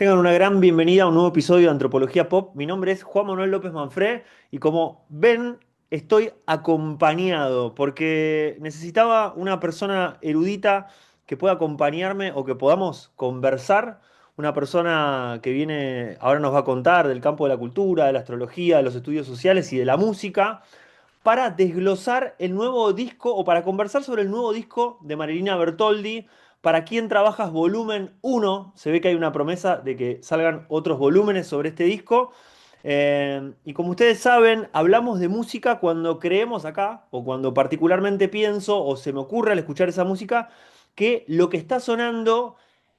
Tengan una gran bienvenida a un nuevo episodio de Antropología Pop. Mi nombre es Juan Manuel López Manfré y como ven, estoy acompañado porque necesitaba una persona erudita que pueda acompañarme o que podamos conversar. Una persona que viene, ahora nos va a contar del campo de la cultura, de la astrología, de los estudios sociales y de la música para desglosar el nuevo disco o para conversar sobre el nuevo disco de Marilina Bertoldi. Para quien trabajas volumen uno, se ve que hay una promesa de que salgan otros volúmenes sobre este disco. Y como ustedes saben, hablamos de música cuando creemos acá, o cuando particularmente pienso, o se me ocurre al escuchar esa música, que lo que está sonando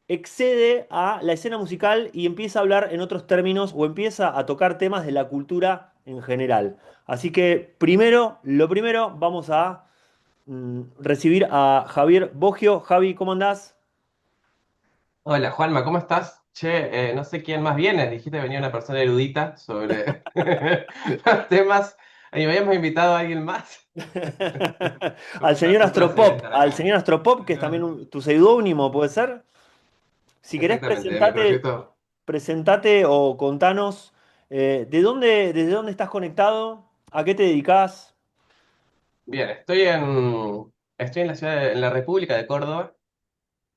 excede a la escena musical y empieza a hablar en otros términos o empieza a tocar temas de la cultura en general. Así que lo primero, vamos a recibir a Javier Bogio. Javi, ¿cómo andás? Hola Juanma, ¿cómo estás? Che, no sé quién más viene. Dijiste que venía una persona erudita sobre los temas y me habíamos invitado a alguien más. Un placer estar Al acá. señor Astropop, que es también tu seudónimo, ¿puede ser? Si querés, Exactamente, de mi proyecto. presentate o contanos desde dónde estás conectado, a qué te dedicás. Bien, estoy en la en la República de Córdoba,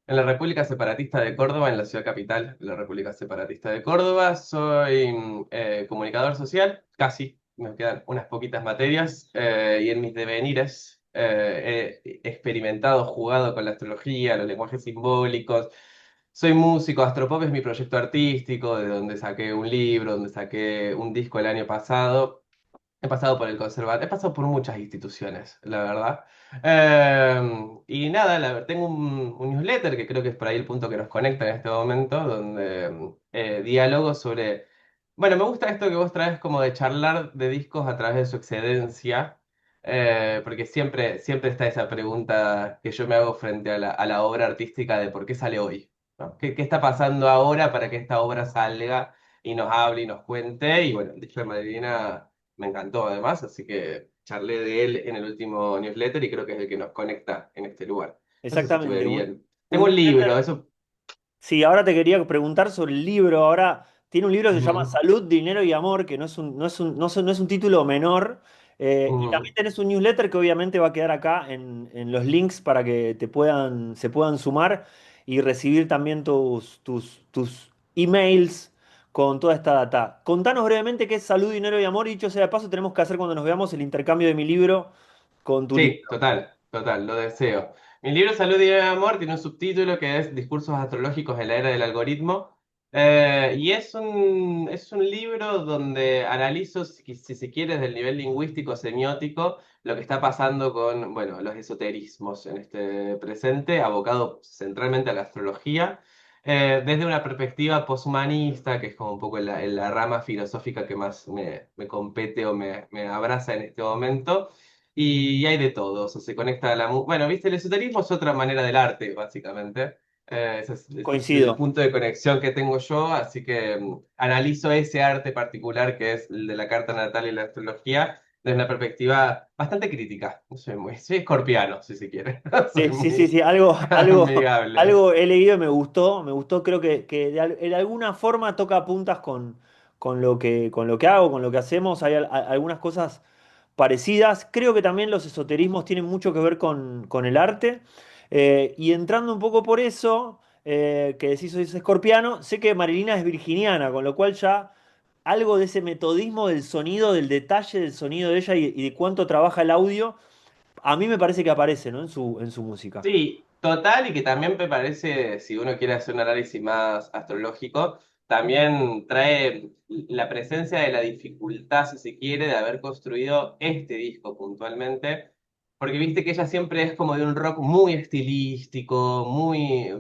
en la República Separatista de Córdoba, en la ciudad capital de la República Separatista de Córdoba. Soy comunicador social, casi, me quedan unas poquitas materias, y en mis devenires he experimentado, jugado con la astrología, los lenguajes simbólicos. Soy músico, Astropop es mi proyecto artístico, de donde saqué un libro, donde saqué un disco el año pasado. He pasado por el conservatorio, he pasado por muchas instituciones, la verdad. Y nada, tengo un newsletter que creo que es por ahí el punto que nos conecta en este momento, donde diálogo sobre... Bueno, me gusta esto que vos traes como de charlar de discos a través de su excedencia, porque siempre está esa pregunta que yo me hago frente a a la obra artística de por qué sale hoy, ¿no? ¿Qué está pasando ahora para que esta obra salga y nos hable y nos cuente? Y bueno, el dicho de Madrina me encantó además, así que charlé de él en el último newsletter y creo que es el que nos conecta en este lugar. No sé si estuve Exactamente, bien. un Tengo un libro, newsletter. eso. Sí, ahora te quería preguntar sobre el libro. Ahora tiene un libro que se llama Ujú, Salud, Dinero y Amor, que no es un título menor. Y ujú. también tenés un newsletter que obviamente va a quedar acá en los links para que se puedan sumar y recibir también tus emails con toda esta data. Contanos brevemente qué es Salud, Dinero y Amor. Y dicho sea de paso, tenemos que hacer cuando nos veamos el intercambio de mi libro con tu Sí, libro. total, lo deseo. Mi libro Salud y Amor tiene un subtítulo que es Discursos astrológicos en la era del algoritmo. Y es un libro donde analizo, si se quiere, desde el nivel lingüístico, semiótico, lo que está pasando con, bueno, los esoterismos en este presente, abocado centralmente a la astrología, desde una perspectiva poshumanista, que es como un poco la rama filosófica que más me compete o me abraza en este momento. Y hay de todo, o sea, se conecta a Bueno, viste, el esoterismo es otra manera del arte, básicamente. Ese es el Coincido. punto de conexión que tengo yo, así que analizo ese arte particular que es el de la carta natal y la astrología desde una perspectiva bastante crítica. Soy escorpiano, si se quiere. Soy Sí, muy amigable. algo he leído y me gustó, creo que de alguna forma toca puntas con lo que hago, con lo que hacemos, hay algunas cosas parecidas. Creo que también los esoterismos tienen mucho que ver con el arte. Y entrando un poco por eso, que decís soy escorpiano, sé que Marilina es virginiana, con lo cual ya algo de ese metodismo del sonido, del detalle del sonido de ella y de cuánto trabaja el audio, a mí me parece que aparece, ¿no? En su música. Sí, total, y que también me parece, si uno quiere hacer un análisis más astrológico, también trae la presencia de la dificultad, si se quiere, de haber construido este disco puntualmente, porque viste que ella siempre es como de un rock muy estilístico, muy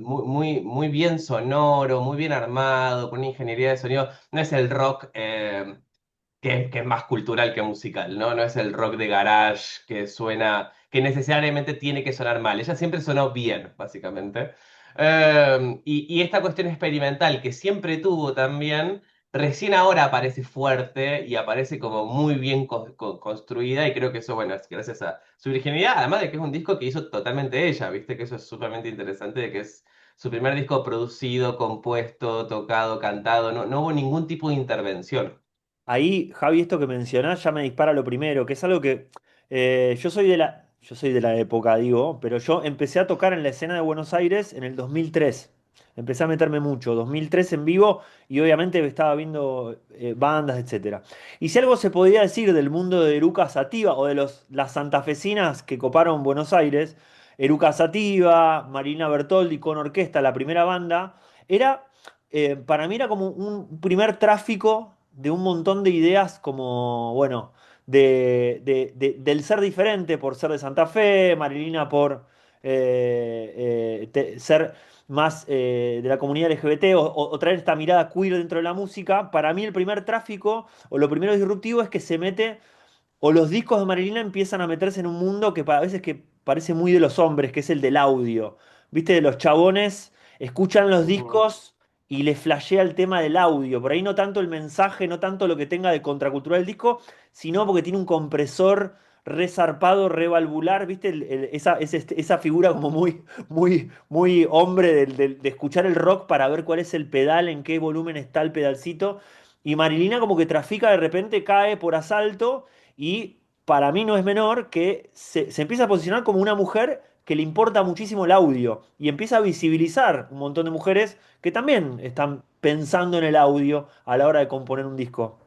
bien sonoro, muy bien armado, con una ingeniería de sonido. No es el rock que es más cultural que musical, ¿no? No es el rock de garage que suena, que necesariamente tiene que sonar mal. Ella siempre sonó bien, básicamente. Y esta cuestión experimental que siempre tuvo también, recién ahora aparece fuerte y aparece como muy bien construida y creo que eso, bueno, es gracias a su virginidad, además de que es un disco que hizo totalmente ella, viste que eso es sumamente interesante, de que es su primer disco producido, compuesto, tocado, cantado, no hubo ningún tipo de intervención. Ahí, Javi, esto que mencionás ya me dispara lo primero, que es algo que yo soy de la época, digo, pero yo empecé a tocar en la escena de Buenos Aires en el 2003. Empecé a meterme mucho, 2003 en vivo y obviamente estaba viendo bandas, etcétera. Y si algo se podía decir del mundo de Eruca Sativa o de las santafesinas que coparon Buenos Aires, Eruca Sativa, Marina Bertoldi con orquesta, la primera banda, era para mí era como un primer tráfico de un montón de ideas como, bueno, del ser diferente por ser de Santa Fe, Marilina por ser más de la comunidad LGBT o traer esta mirada queer dentro de la música. Para mí el primer tráfico o lo primero disruptivo es que se mete o los discos de Marilina empiezan a meterse en un mundo que a veces que parece muy de los hombres, que es el del audio. ¿Viste? Los chabones escuchan los Ujú. discos y les flashea el tema del audio. Por ahí no tanto el mensaje, no tanto lo que tenga de contracultural el disco, sino porque tiene un compresor resarpado, revalvular, ¿viste? Esa figura como muy hombre de escuchar el rock para ver cuál es el pedal, en qué volumen está el pedalcito. Y Marilina como que trafica de repente, cae por asalto y para mí no es menor que se empieza a posicionar como una mujer que le importa muchísimo el audio y empieza a visibilizar un montón de mujeres que también están pensando en el audio a la hora de componer un disco.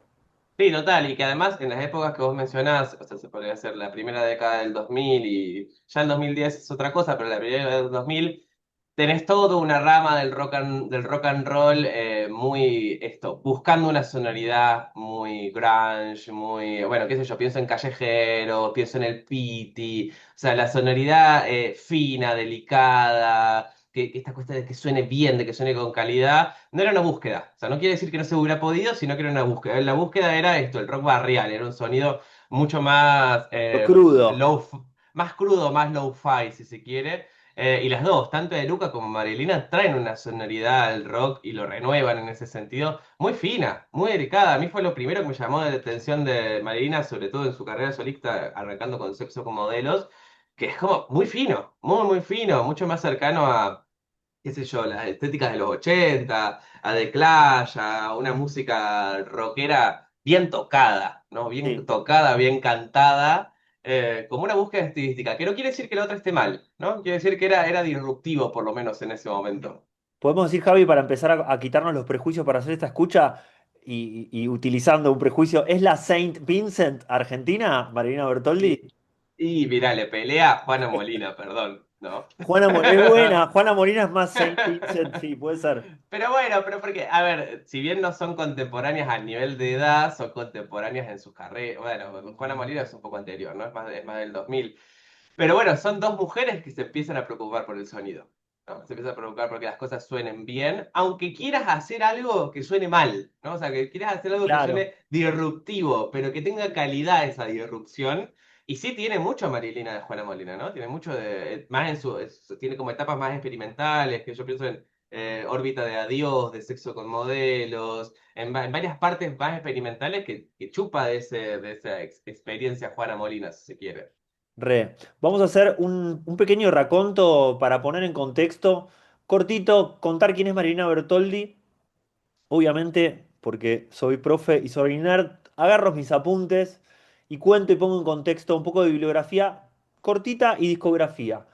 Sí, total, y que además en las épocas que vos mencionás, o sea, se podría hacer la primera década del 2000 y ya el 2010 es otra cosa, pero la primera década del 2000 tenés toda una rama del rock and roll muy esto, buscando una sonoridad muy grunge, muy, bueno, qué sé yo, pienso en Callejero, pienso en el Pity, o sea, la sonoridad fina, delicada, que esta cuestión de que suene bien, de que suene con calidad, no era una búsqueda, o sea, no quiere decir que no se hubiera podido, sino que era una búsqueda. La búsqueda era esto, el rock barrial, era un sonido mucho más Lo crudo. más crudo, más low-fi, si se quiere. Y las dos, tanto de Luca como Marilina, traen una sonoridad al rock y lo renuevan en ese sentido, muy fina, muy delicada. A mí fue lo primero que me llamó la atención de Marilina, sobre todo en su carrera solista, arrancando con Sexo con Modelos, que es como muy fino, muy fino, mucho más cercano a, qué sé yo, las estéticas de los 80, a The Clash, a una música rockera bien tocada, ¿no? Bien Sí. tocada, bien cantada, como una búsqueda estilística, que no quiere decir que la otra esté mal, ¿no? Quiere decir que era disruptivo, por lo menos en ese momento. Podemos decir, Javi, para empezar a quitarnos los prejuicios para hacer esta escucha y utilizando un prejuicio, ¿es la Saint Vincent Argentina, Marilina Bertoldi? Y mirá, le pelea a Juana Molina, perdón, ¿no? Es buena, Juana Molina es más Saint Vincent, sí, puede ser. Pero bueno, pero porque, a ver, si bien no son contemporáneas a nivel de edad, son contemporáneas en sus carreras. Bueno, Juana Molina es un poco anterior, ¿no? Es más del 2000. Pero bueno, son dos mujeres que se empiezan a preocupar por el sonido, ¿no? Se empiezan a preocupar porque las cosas suenen bien, aunque quieras hacer algo que suene mal, ¿no? O sea, que quieras hacer algo que Claro. suene disruptivo, pero que tenga calidad esa disrupción. Y sí tiene mucho Marilina de Juana Molina, ¿no? Tiene mucho de, más en tiene como etapas más experimentales, que yo pienso en órbita de adiós, de sexo con modelos, en varias partes más experimentales que chupa de esa experiencia Juana Molina, si se quiere. Re. Vamos a hacer un pequeño raconto para poner en contexto, cortito, contar quién es Marilina Bertoldi. Obviamente, porque soy profe y soy nerd, agarro mis apuntes y cuento y pongo en contexto un poco de bibliografía cortita y discografía.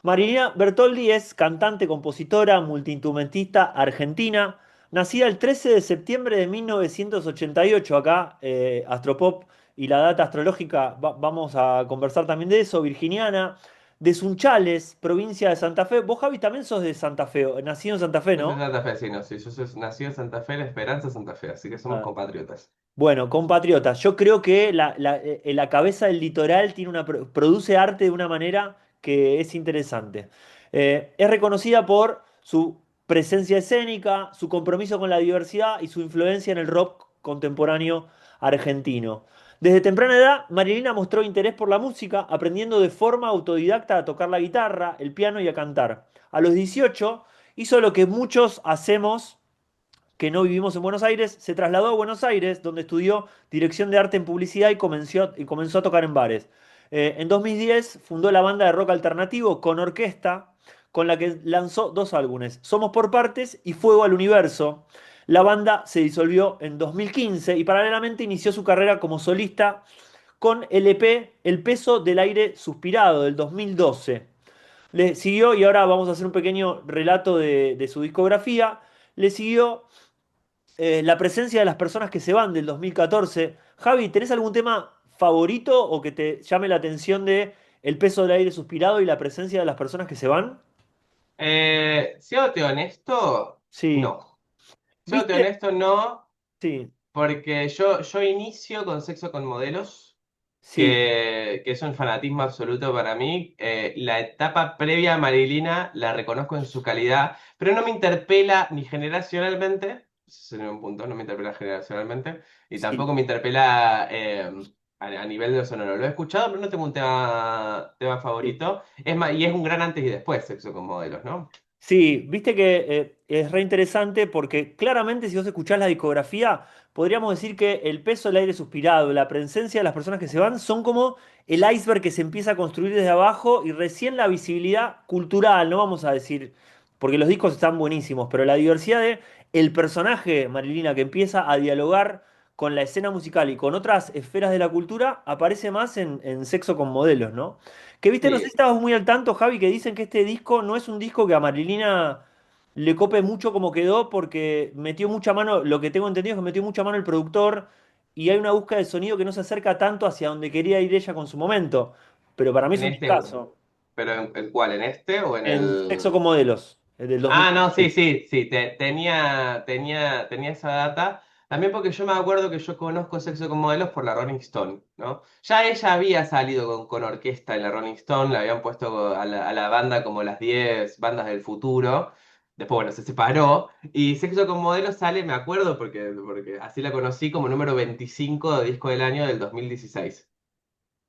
Marilina Bertoldi es cantante, compositora, multiinstrumentista argentina, nacida el 13 de septiembre de 1988. Acá, Astropop y la data astrológica, vamos a conversar también de eso, virginiana, de Sunchales, provincia de Santa Fe. Vos, Javi, también sos de Santa Fe, nacido en Santa Fe, Yo soy ¿no? Santa Fe, sí, no, sí, nací en Santa Fe, La Esperanza Santa Fe, así que somos Ah. compatriotas. Bueno, compatriotas, yo creo que la cabeza del litoral tiene produce arte de una manera que es interesante. Es reconocida por su presencia escénica, su compromiso con la diversidad y su influencia en el rock contemporáneo argentino. Desde temprana edad, Marilina mostró interés por la música, aprendiendo de forma autodidacta a tocar la guitarra, el piano y a cantar. A los 18 hizo lo que muchos hacemos que no vivimos en Buenos Aires, se trasladó a Buenos Aires, donde estudió dirección de arte en publicidad y comenzó a tocar en bares. En 2010 fundó la banda de rock alternativo con orquesta, con la que lanzó dos álbumes, Somos por Partes y Fuego al Universo. La banda se disolvió en 2015 y paralelamente inició su carrera como solista con el EP El peso del aire suspirado del 2012. Le siguió, y ahora vamos a hacer un pequeño relato de su discografía, le siguió La presencia de las personas que se van del 2014. Javi, ¿tenés algún tema favorito o que te llame la atención de El peso del aire suspirado y la presencia de las personas que se van? Siéndote honesto, Sí. no. Siéndote ¿Viste? honesto, no, Sí, porque yo inicio con Sexo con Modelos, sí, que es un fanatismo absoluto para mí. La etapa previa a Marilina la reconozco en su calidad, pero no me interpela ni generacionalmente, ese sería un punto, no me interpela generacionalmente, y sí. tampoco me interpela a nivel de lo sonoro. Lo he escuchado, pero no tengo un tema Sí. favorito. Es más, y es un gran antes y después Sexo con Modelos, ¿no? Sí, viste que es re interesante porque claramente si vos escuchás la discografía, podríamos decir que el peso del aire suspirado, la presencia de las personas que se van, son como el iceberg que se empieza a construir desde abajo y recién la visibilidad cultural, no vamos a decir, porque los discos están buenísimos, pero la diversidad de el personaje, Marilina, que empieza a dialogar con la escena musical y con otras esferas de la cultura, aparece más en Sexo con Modelos, ¿no? Que viste, no sé si Sí, estabas muy al tanto, Javi, que dicen que este disco no es un disco que a Marilina le cope mucho como quedó, porque metió mucha mano, lo que tengo entendido es que metió mucha mano el productor y hay una búsqueda de sonido que no se acerca tanto hacia donde quería ir ella con su momento. Pero para mí es en un este, discazo. pero ¿en cuál? ¿En este o en En Sexo el...? con Modelos, el del Ah, no, sí, 2016. sí, sí, tenía esa data. También porque yo me acuerdo que yo conozco Sexo con Modelos por la Rolling Stone, ¿no? Ya ella había salido con orquesta en la Rolling Stone, le habían puesto a la banda como las 10 bandas del futuro. Después, bueno, se separó. Y Sexo con Modelos sale, me acuerdo, porque así la conocí como número 25 de disco del año del 2016.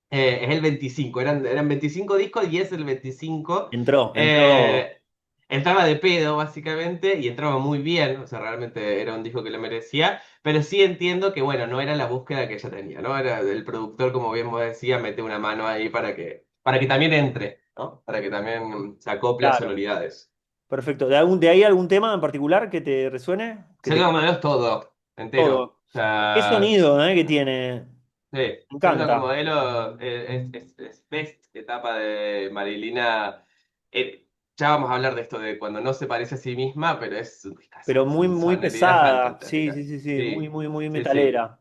Es el 25, eran 25 discos y es el 25. Entró. Eh, Entraba de pedo, básicamente, y entraba muy bien, o sea, realmente era un disco que le merecía, pero sí entiendo que, bueno, no era la búsqueda que ella tenía, ¿no? Era el productor, como bien vos decías, mete una mano ahí para que también entre, ¿no? Para que también se acople a Claro, sonoridades. perfecto. ¿De ahí algún tema en particular que te resuene? Que te Sexo como es todo, entero. todo. O ¿Qué sea, sonido, que tiene? sí, Me Sexo como encanta. modelo es best etapa de Marilina. Eh, ya vamos a hablar de esto de cuando no se parece a sí misma, pero es un discazo, Pero muy, sin muy sonoridad pesada. Sí, fantástica. sí, sí, sí. Muy, Sí, muy, muy sí, sí. metalera.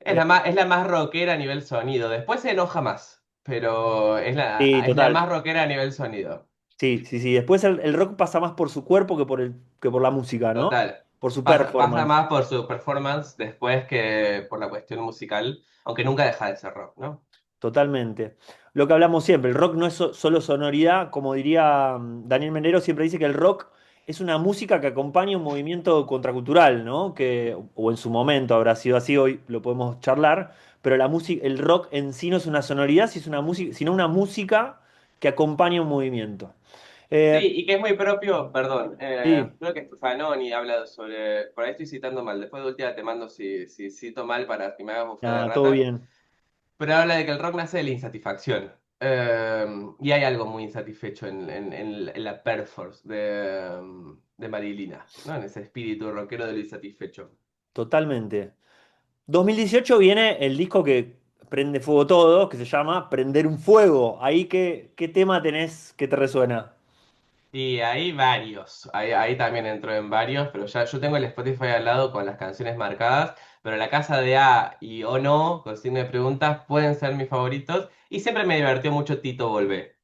Es Eh, la más rockera a nivel sonido. Después se enoja más, pero es la, sí, es la total. más rockera a nivel sonido. Sí, sí, sí. Después el rock pasa más por su cuerpo que por la música, ¿no? Total. Por su Pasa performance. más por su performance después que por la cuestión musical, aunque nunca deja de ser rock, ¿no? Totalmente. Lo que hablamos siempre, el rock no es solo sonoridad, como diría Daniel Menero, siempre dice que el rock es una música que acompaña un movimiento contracultural, ¿no? O en su momento habrá sido así, hoy lo podemos charlar, pero la música, el rock en sí no es una sonoridad, sino una música que acompaña un movimiento. Sí, Eh, y que es muy propio, perdón, sí, creo que Fanoni habla sobre, por ahí estoy citando mal, después de última te mando si cito mal para que me hagas bufada de nada, todo rata, bien. pero habla de que el rock nace de la insatisfacción. Y hay algo muy insatisfecho en la performance de Marilina, ¿no? En ese espíritu rockero de lo insatisfecho. Totalmente. 2018 viene el disco que prende fuego todo, que se llama Prender un Fuego. Ahí, ¿qué tema tenés que te resuena? Y hay varios, ahí también entro en varios, pero ya yo tengo el Spotify al lado con las canciones marcadas, pero La Casa de A y O No, con signo de preguntas, pueden ser mis favoritos, y siempre me divirtió mucho Tito Volvé.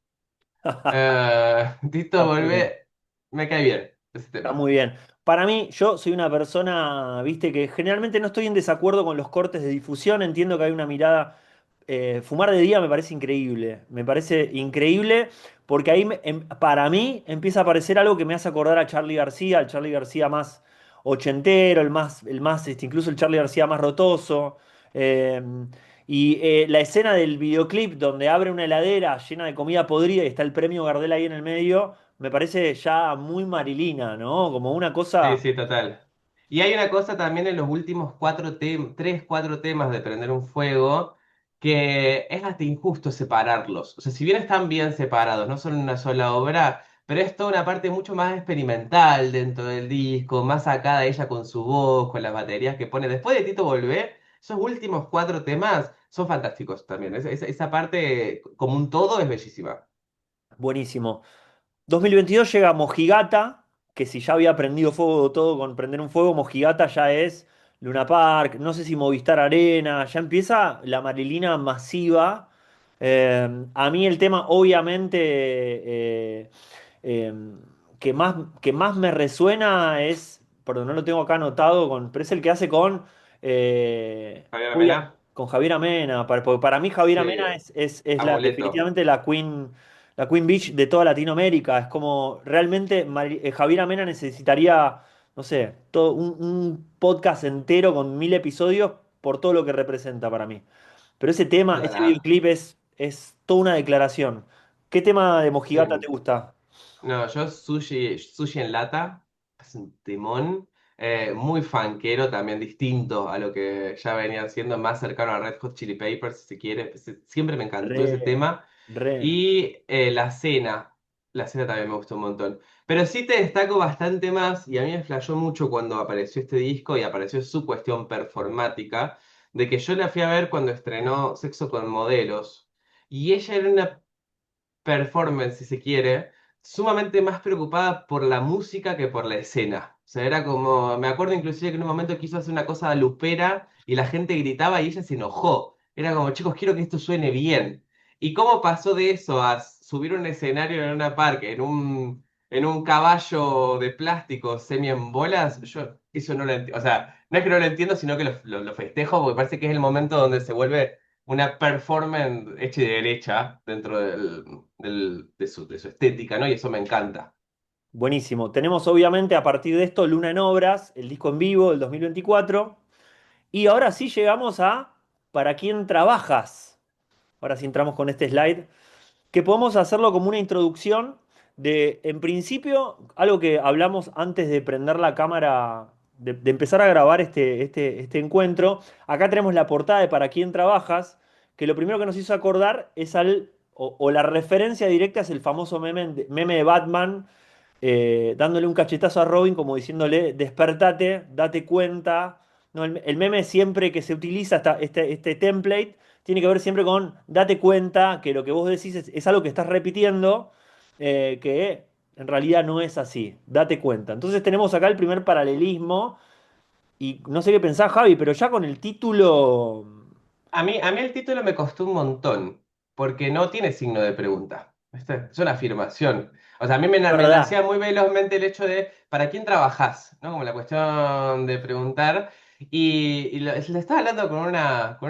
Tito Está muy bien. Volvé, me cae bien ese Está tema. muy bien. Para mí, yo soy una persona, viste, que generalmente no estoy en desacuerdo con los cortes de difusión. Entiendo que hay una mirada. Fumar de día me parece increíble. Me parece increíble porque ahí, para mí, empieza a aparecer algo que me hace acordar a Charly García, al Charly García más ochentero, incluso el Charly García más rotoso. Eh, la escena del videoclip donde abre una heladera llena de comida podrida y está el premio Gardel ahí en el medio me parece ya muy Marilina, ¿no? Como una Sí, cosa. sí, total. Y hay una cosa también en los últimos tres, cuatro temas de Prender un Fuego, que es hasta injusto separarlos. O sea, si bien están bien separados, no son una sola obra, pero es toda una parte mucho más experimental dentro del disco, más sacada ella con su voz, con las baterías que pone. Después de Tito Volvé, esos últimos cuatro temas son fantásticos también. Esa parte como un todo es bellísima. Buenísimo. 2022 llega Mojigata, que si ya había prendido fuego todo con prender un fuego, Mojigata ya es Luna Park, no sé si Movistar Arena, ya empieza la Marilina masiva. A mí el tema, obviamente, eh, que más me resuena es, perdón, no lo tengo acá anotado, pero es el que hace con, Javier Mena, con Javier Amena. Porque para mí Javier sí, Amena es Amuleto. definitivamente la Queen Beach de toda Latinoamérica. Es como realmente Javier Amena necesitaría, no sé, todo un podcast entero con 1000 episodios por todo lo que representa para mí. Pero ese tema, ese Total, videoclip es toda una declaración. ¿Qué tema de Mojigata te sí. gusta? No, yo sushi en lata, es un timón, muy fanquero, también distinto a lo que ya venía siendo, más cercano a Red Hot Chili Peppers, si se quiere. Siempre me encantó ese Re, tema. re. Y la cena también me gustó un montón. Pero sí te destaco bastante más, y a mí me flashó mucho cuando apareció este disco y apareció su cuestión performática, de que yo la fui a ver cuando estrenó Sexo con Modelos. Y ella era una performance, si se quiere, sumamente más preocupada por la música que por la escena. O sea, era como, me acuerdo inclusive que en un momento quiso hacer una cosa lupera y la gente gritaba y ella se enojó. Era como, chicos, quiero que esto suene bien. ¿Y cómo pasó de eso a subir un escenario en una parque, en un caballo de plástico semi en bolas? Yo eso no lo entiendo. O sea, no es que no lo entiendo, sino que lo festejo porque parece que es el momento donde se vuelve una performance hecha y derecha dentro de su estética, ¿no? Y eso me encanta. Buenísimo. Tenemos obviamente a partir de esto Luna en Obras, el disco en vivo del 2024. Y ahora sí llegamos a ¿Para quién trabajas? Ahora sí entramos con este slide, que podemos hacerlo como una introducción de, en principio, algo que hablamos antes de prender la cámara, de empezar a grabar este encuentro. Acá tenemos la portada de Para quién trabajas, que lo primero que nos hizo acordar es o la referencia directa es el famoso meme de Batman, dándole un cachetazo a Robin como diciéndole, despertate, date cuenta. No, el meme siempre que se utiliza, este template, tiene que ver siempre con date cuenta que lo que vos decís es algo que estás repitiendo, que en realidad no es así. Date cuenta. Entonces tenemos acá el primer paralelismo, y no sé qué pensás, Javi, pero ya con el título... A mí el título me costó un montón, porque no tiene signo de pregunta. ¿Viste? Es una afirmación. O sea, a mí me ¿Verdad? nacía muy velozmente el hecho de ¿para quién trabajás? ¿No? Como la cuestión de preguntar. Y le estaba hablando con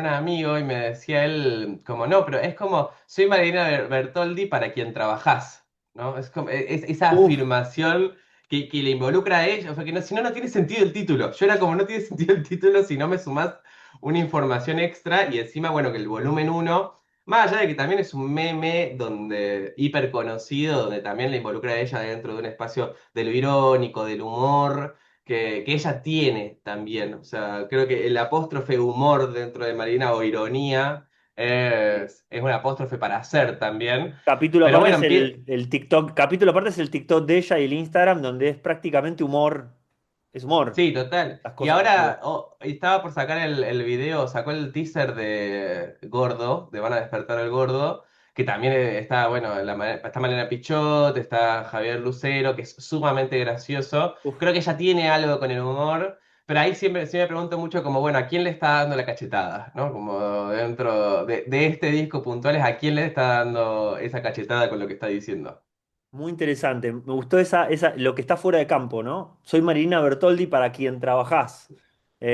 un amigo y me decía él, como no, pero es como, soy Marina Bertoldi, ¿para quién trabajás? ¿No? Es como, esa Uf, afirmación que le involucra a ella. O sea, que no, si no, no tiene sentido el título. Yo era como, no tiene sentido el título si no me sumás una información extra y encima, bueno, que el volumen uno, más allá de que también es un meme donde hiper conocido, donde también la involucra a ella dentro de un espacio de lo irónico, del humor, que ella tiene también. O sea, creo que el apóstrofe humor dentro de Marina o ironía es un apóstrofe para hacer también. capítulo Pero aparte bueno, es el TikTok, capítulo aparte es el TikTok de ella y el Instagram, donde es prácticamente humor, es humor, sí, total. las Y cosas que ahora sube. estaba por sacar el video, sacó el teaser de Gordo, de Van a despertar al Gordo, que también está, bueno, está Malena Pichot, está Javier Lucero, que es sumamente gracioso. Uf, Creo que ella tiene algo con el humor, pero ahí siempre, sí me pregunto mucho como, bueno, ¿a quién le está dando la cachetada? ¿No? Como dentro de este disco puntuales, ¿a quién le está dando esa cachetada con lo que está diciendo? muy interesante. Me gustó lo que está fuera de campo, ¿no? Soy Marina Bertoldi, para quien trabajás.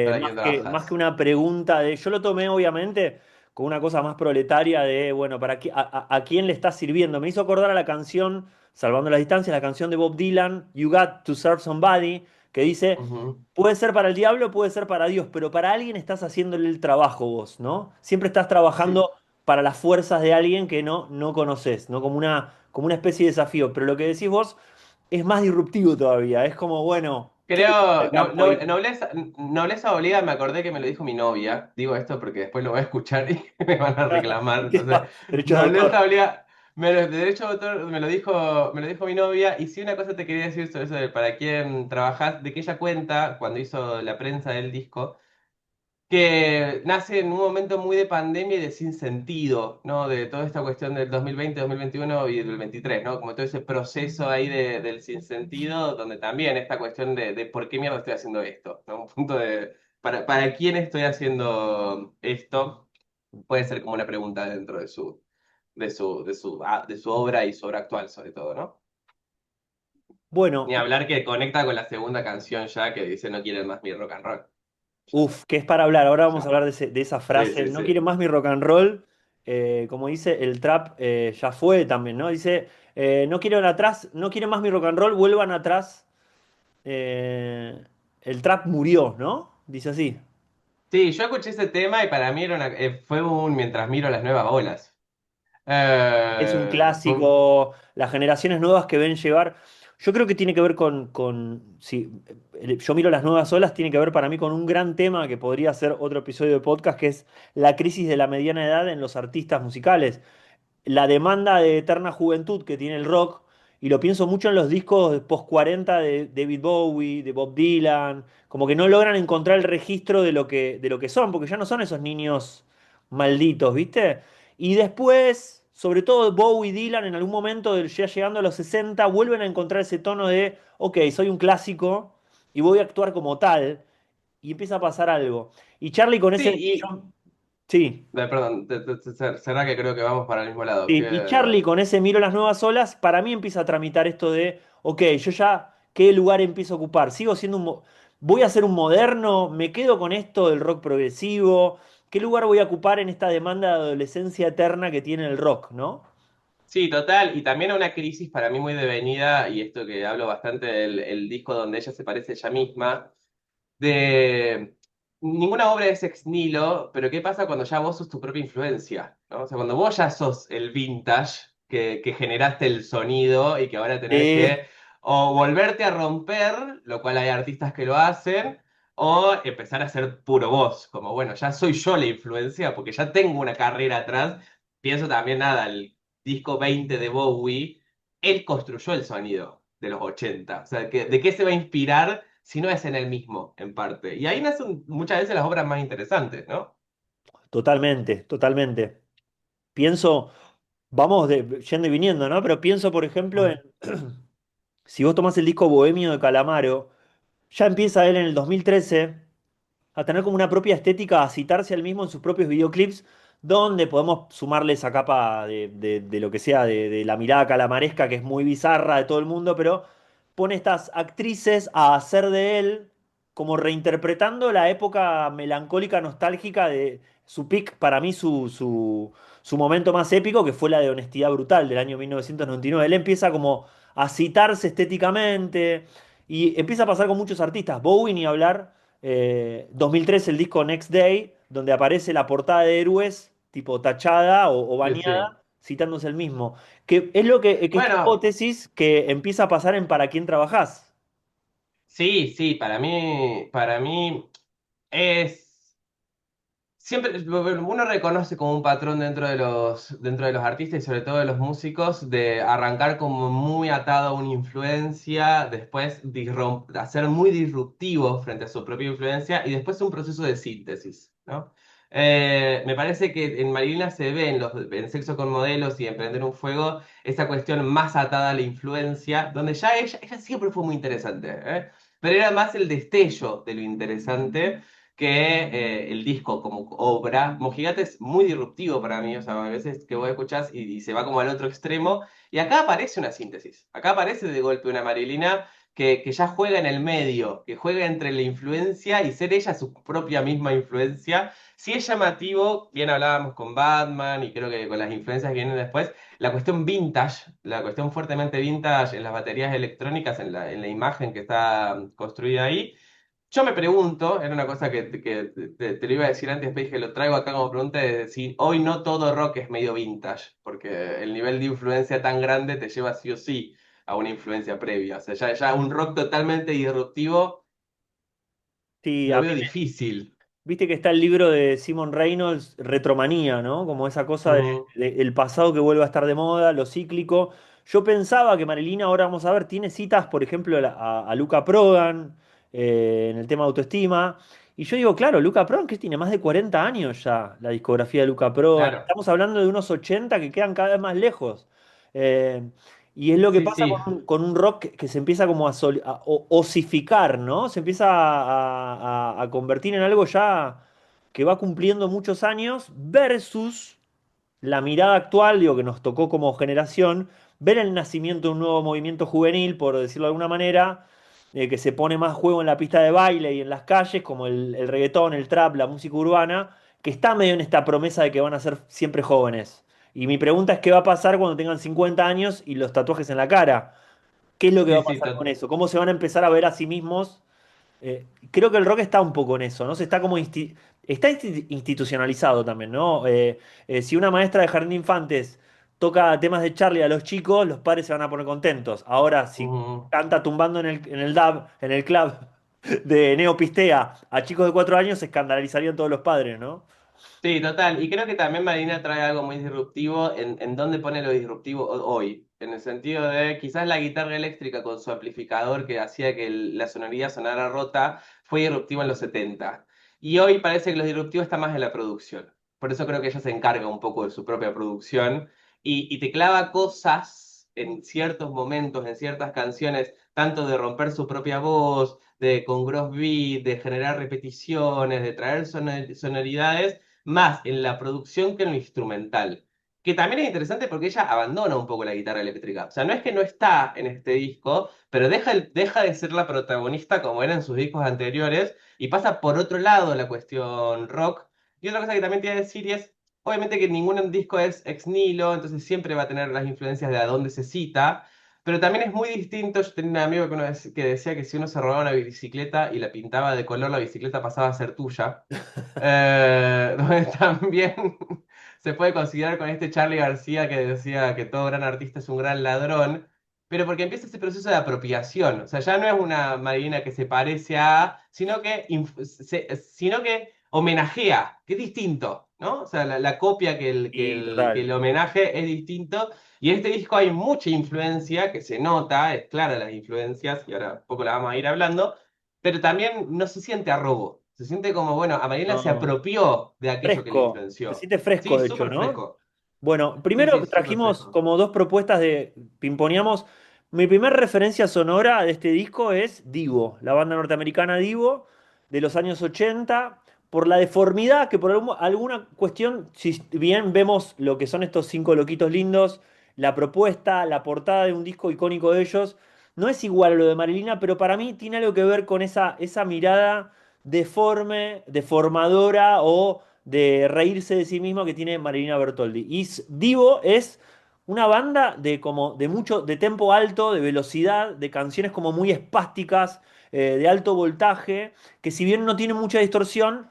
¿Para quién Más que trabajas? una pregunta de. Yo lo tomé, obviamente, con una cosa más proletaria de, bueno, ¿a quién le está sirviendo? Me hizo acordar a la canción, salvando las distancias, la canción de Bob Dylan, You Got to Serve Somebody, que dice. Ujú. Puede ser para el diablo, puede ser para Dios, pero para alguien estás haciéndole el trabajo vos, ¿no? Siempre estás Sí. trabajando para las fuerzas de alguien que no conoces, ¿no? Como una especie de desafío. Pero lo que decís vos es más disruptivo todavía. Es como, bueno. ¿Qué le pasa Creo, al campo ahí? nobleza obliga, me acordé que me lo dijo mi novia. Digo esto porque después lo voy a escuchar y me van a reclamar. ¿Qué Entonces, va? Derechos de nobleza autor. obliga, de derecho de autor me lo dijo mi novia. Y sí, una cosa te quería decir sobre eso de para quién trabajás, de que ella cuenta, cuando hizo la prensa del disco, que nace en un momento muy de pandemia y de sinsentido, ¿no? De toda esta cuestión del 2020, 2021 y del 23, ¿no? Como todo ese proceso ahí del sinsentido, donde también esta cuestión de por qué mierda estoy haciendo esto, ¿no? Un punto de, para quién estoy haciendo esto, puede ser como una pregunta dentro de su obra y su obra actual, sobre todo, ¿no? Bueno, Ni hablar que conecta con la segunda canción ya que dice no quieren más mi rock and roll. Ya, uf, ¿qué es para hablar? Ahora vamos a ya. hablar de esa Sí, frase. sí, No sí. quiere más mi rock and roll. Como dice, el trap ya fue también, ¿no? Dice, no quieren atrás, no quieren más mi rock and roll, vuelvan atrás. Eh, el trap murió, ¿no? Dice así. Sí, yo escuché ese tema y para mí fue un mientras miro las nuevas olas. Es un Fue un- clásico, las generaciones nuevas que ven llegar. Yo creo que tiene que ver sí, yo miro las nuevas olas, tiene que ver para mí con un gran tema que podría ser otro episodio de podcast, que es la crisis de la mediana edad en los artistas musicales. La demanda de eterna juventud que tiene el rock, y lo pienso mucho en los discos post 40 de David Bowie, de Bob Dylan, como que no logran encontrar el registro de lo que son, porque ya no son esos niños malditos, ¿viste? Y después, sobre todo Bowie y Dylan, en algún momento, ya llegando a los 60 vuelven a encontrar ese tono de, ok, soy un clásico y voy a actuar como tal, y empieza a pasar algo. Y Charlie con ese... Sí, Sí. perdón, será que creo que vamos para el mismo lado. Sí, y Charlie con ese Miro las nuevas olas, para mí empieza a tramitar esto de, ok, yo ya, ¿qué lugar empiezo a ocupar? ¿Sigo siendo voy a ser un moderno? ¿Me quedo con esto del rock progresivo? ¿Qué lugar voy a ocupar en esta demanda de adolescencia eterna que tiene el rock, ¿no? Sí, total, y también una crisis para mí muy devenida, y esto que hablo bastante del el disco donde ella se parece a ella misma, de ninguna obra es ex nihilo, pero ¿qué pasa cuando ya vos sos tu propia influencia? ¿No? O sea, cuando vos ya sos el vintage que generaste el sonido y que ahora tenés Eh, que o volverte a romper, lo cual hay artistas que lo hacen, o empezar a ser puro vos, como bueno, ya soy yo la influencia porque ya tengo una carrera atrás. Pienso también nada, el disco 20 de Bowie, él construyó el sonido de los 80. O sea, ¿de qué se va a inspirar si no es en él mismo, en parte? Y ahí nacen muchas veces las obras más interesantes, ¿no? totalmente, totalmente. Pienso, vamos yendo y viniendo, ¿no? Pero pienso, por ejemplo, en, si vos tomás el disco Bohemio de Calamaro, ya empieza él en el 2013 a tener como una propia estética, a citarse al mismo en sus propios videoclips, donde podemos sumarle esa capa de lo que sea, de la mirada calamaresca, que es muy bizarra de todo el mundo, pero pone estas actrices a hacer de él, como reinterpretando la época melancólica, nostálgica de su peak, para mí su momento más épico, que fue la de Honestidad Brutal del año 1999. Él empieza como a citarse estéticamente y empieza a pasar con muchos artistas. Bowie, ni hablar, 2003 el disco Next Day, donde aparece la portada de Héroes, tipo tachada o Sí, sí. baneada, citándose el mismo. Que es lo que esta Bueno, hipótesis que empieza a pasar en Para quién trabajás. sí, sí, para mí es... Siempre uno reconoce como un patrón dentro de los artistas y sobre todo de los músicos de arrancar como muy atado a una influencia, después hacer muy disruptivo frente a su propia influencia y después un proceso de síntesis, ¿no? Me parece que en Marilina se ve en Sexo con Modelos y en Prender un Fuego esa cuestión más atada a la influencia, donde ya ella siempre fue muy interesante, ¿eh? Pero era más el destello de lo interesante que el disco como obra. Mojigata es muy disruptivo para mí, o sea, a veces que vos escuchás y se va como al otro extremo, y acá aparece una síntesis, acá aparece de golpe una Marilina que ya juega en el medio, que juega entre la influencia y ser ella su propia misma influencia. Sí es llamativo, bien hablábamos con Batman y creo que con las influencias que vienen después, la cuestión vintage, la cuestión fuertemente vintage en las baterías electrónicas, en la imagen que está construida ahí. Yo me pregunto, era una cosa que te lo iba a decir antes, pero dije, lo traigo acá como pregunta, de si hoy no todo rock es medio vintage, porque el nivel de influencia tan grande te lleva sí o sí a una influencia previa. O sea, ya un rock totalmente disruptivo Sí, lo a mí veo difícil. viste que está el libro de Simon Reynolds, Retromanía, ¿no? Como esa cosa Mm, el pasado que vuelve a estar de moda, lo cíclico. Yo pensaba que Marilina, ahora vamos a ver, tiene citas, por ejemplo, a Luca Prodan en el tema de autoestima. Y yo digo, claro, Luca Prodan, que tiene más de 40 años ya, la discografía de Luca Prodan. claro. Estamos hablando de unos 80 que quedan cada vez más lejos. Eh, y es lo que Sí, pasa sí. con un rock que se empieza como a osificar, ¿no? Se empieza a convertir en algo ya que va cumpliendo muchos años versus la mirada actual, digo, que nos tocó como generación, ver el nacimiento de un nuevo movimiento juvenil, por decirlo de alguna manera, que se pone más juego en la pista de baile y en las calles, como el reggaetón, el trap, la música urbana, que está medio en esta promesa de que van a ser siempre jóvenes. Y mi pregunta es, ¿qué va a pasar cuando tengan 50 años y los tatuajes en la cara? ¿Qué es lo que va Sí, a sí, pasar con eso? ¿Cómo se van a empezar a ver a sí mismos? Creo que el rock está un poco en eso, ¿no? Se está como institucionalizado también, ¿no? Si una maestra de jardín de infantes toca temas de Charlie a los chicos, los padres se van a poner contentos. Ahora, si ujú. canta tumbando en el dub, en el club de Neopistea a chicos de 4 años, se escandalizarían todos los padres, ¿no? Sí, total. Y creo que también Marina trae algo muy disruptivo en dónde pone lo disruptivo hoy. En el sentido de quizás la guitarra eléctrica con su amplificador que hacía que la sonoridad sonara rota fue disruptivo en los 70. Y hoy parece que lo disruptivo está más en la producción. Por eso creo que ella se encarga un poco de su propia producción y te clava cosas en ciertos momentos, en ciertas canciones, tanto de romper su propia voz, de con gross beat, de generar repeticiones, de traer sonoridades más en la producción que en lo instrumental. Que también es interesante porque ella abandona un poco la guitarra eléctrica. O sea, no es que no está en este disco, pero deja de ser la protagonista como era en sus discos anteriores y pasa por otro lado la cuestión rock. Y otra cosa que también te iba a decir es, obviamente que ningún disco es ex nihilo, entonces siempre va a tener las influencias de a dónde se cita, pero también es muy distinto. Yo tenía un amigo que decía que si uno se robaba una bicicleta y la pintaba de color, la bicicleta pasaba a ser tuya. Donde también se puede considerar con este Charlie García que decía que todo gran artista es un gran ladrón, pero porque empieza ese proceso de apropiación. O sea, ya no es una Marina que se parece a, sino que homenajea, que es distinto, ¿no? O sea, la copia Y total. que el homenaje es distinto. Y en este disco hay mucha influencia que se nota, es clara las influencias, y ahora un poco la vamos a ir hablando, pero también no se siente a robo. Se siente como, bueno, a Mariela se No. apropió de aquello que le Fresco. Se influenció. siente fresco, Sí, de hecho, súper ¿no? fresco. Bueno, Sí, primero sí, súper trajimos fresco. como dos propuestas de pimponeamos. Mi primera referencia sonora de este disco es Divo, la banda norteamericana Divo de los años 80, por la deformidad que por alguna cuestión, si bien vemos lo que son estos cinco loquitos lindos, la propuesta, la portada de un disco icónico de ellos, no es igual a lo de Marilina, pero para mí tiene algo que ver con esa mirada deforme, deformadora o de reírse de sí mismo que tiene Marilina Bertoldi. Y Divo es una banda de como de mucho, de tempo alto, de velocidad, de canciones como muy espásticas, de alto voltaje, que si bien no tienen mucha distorsión,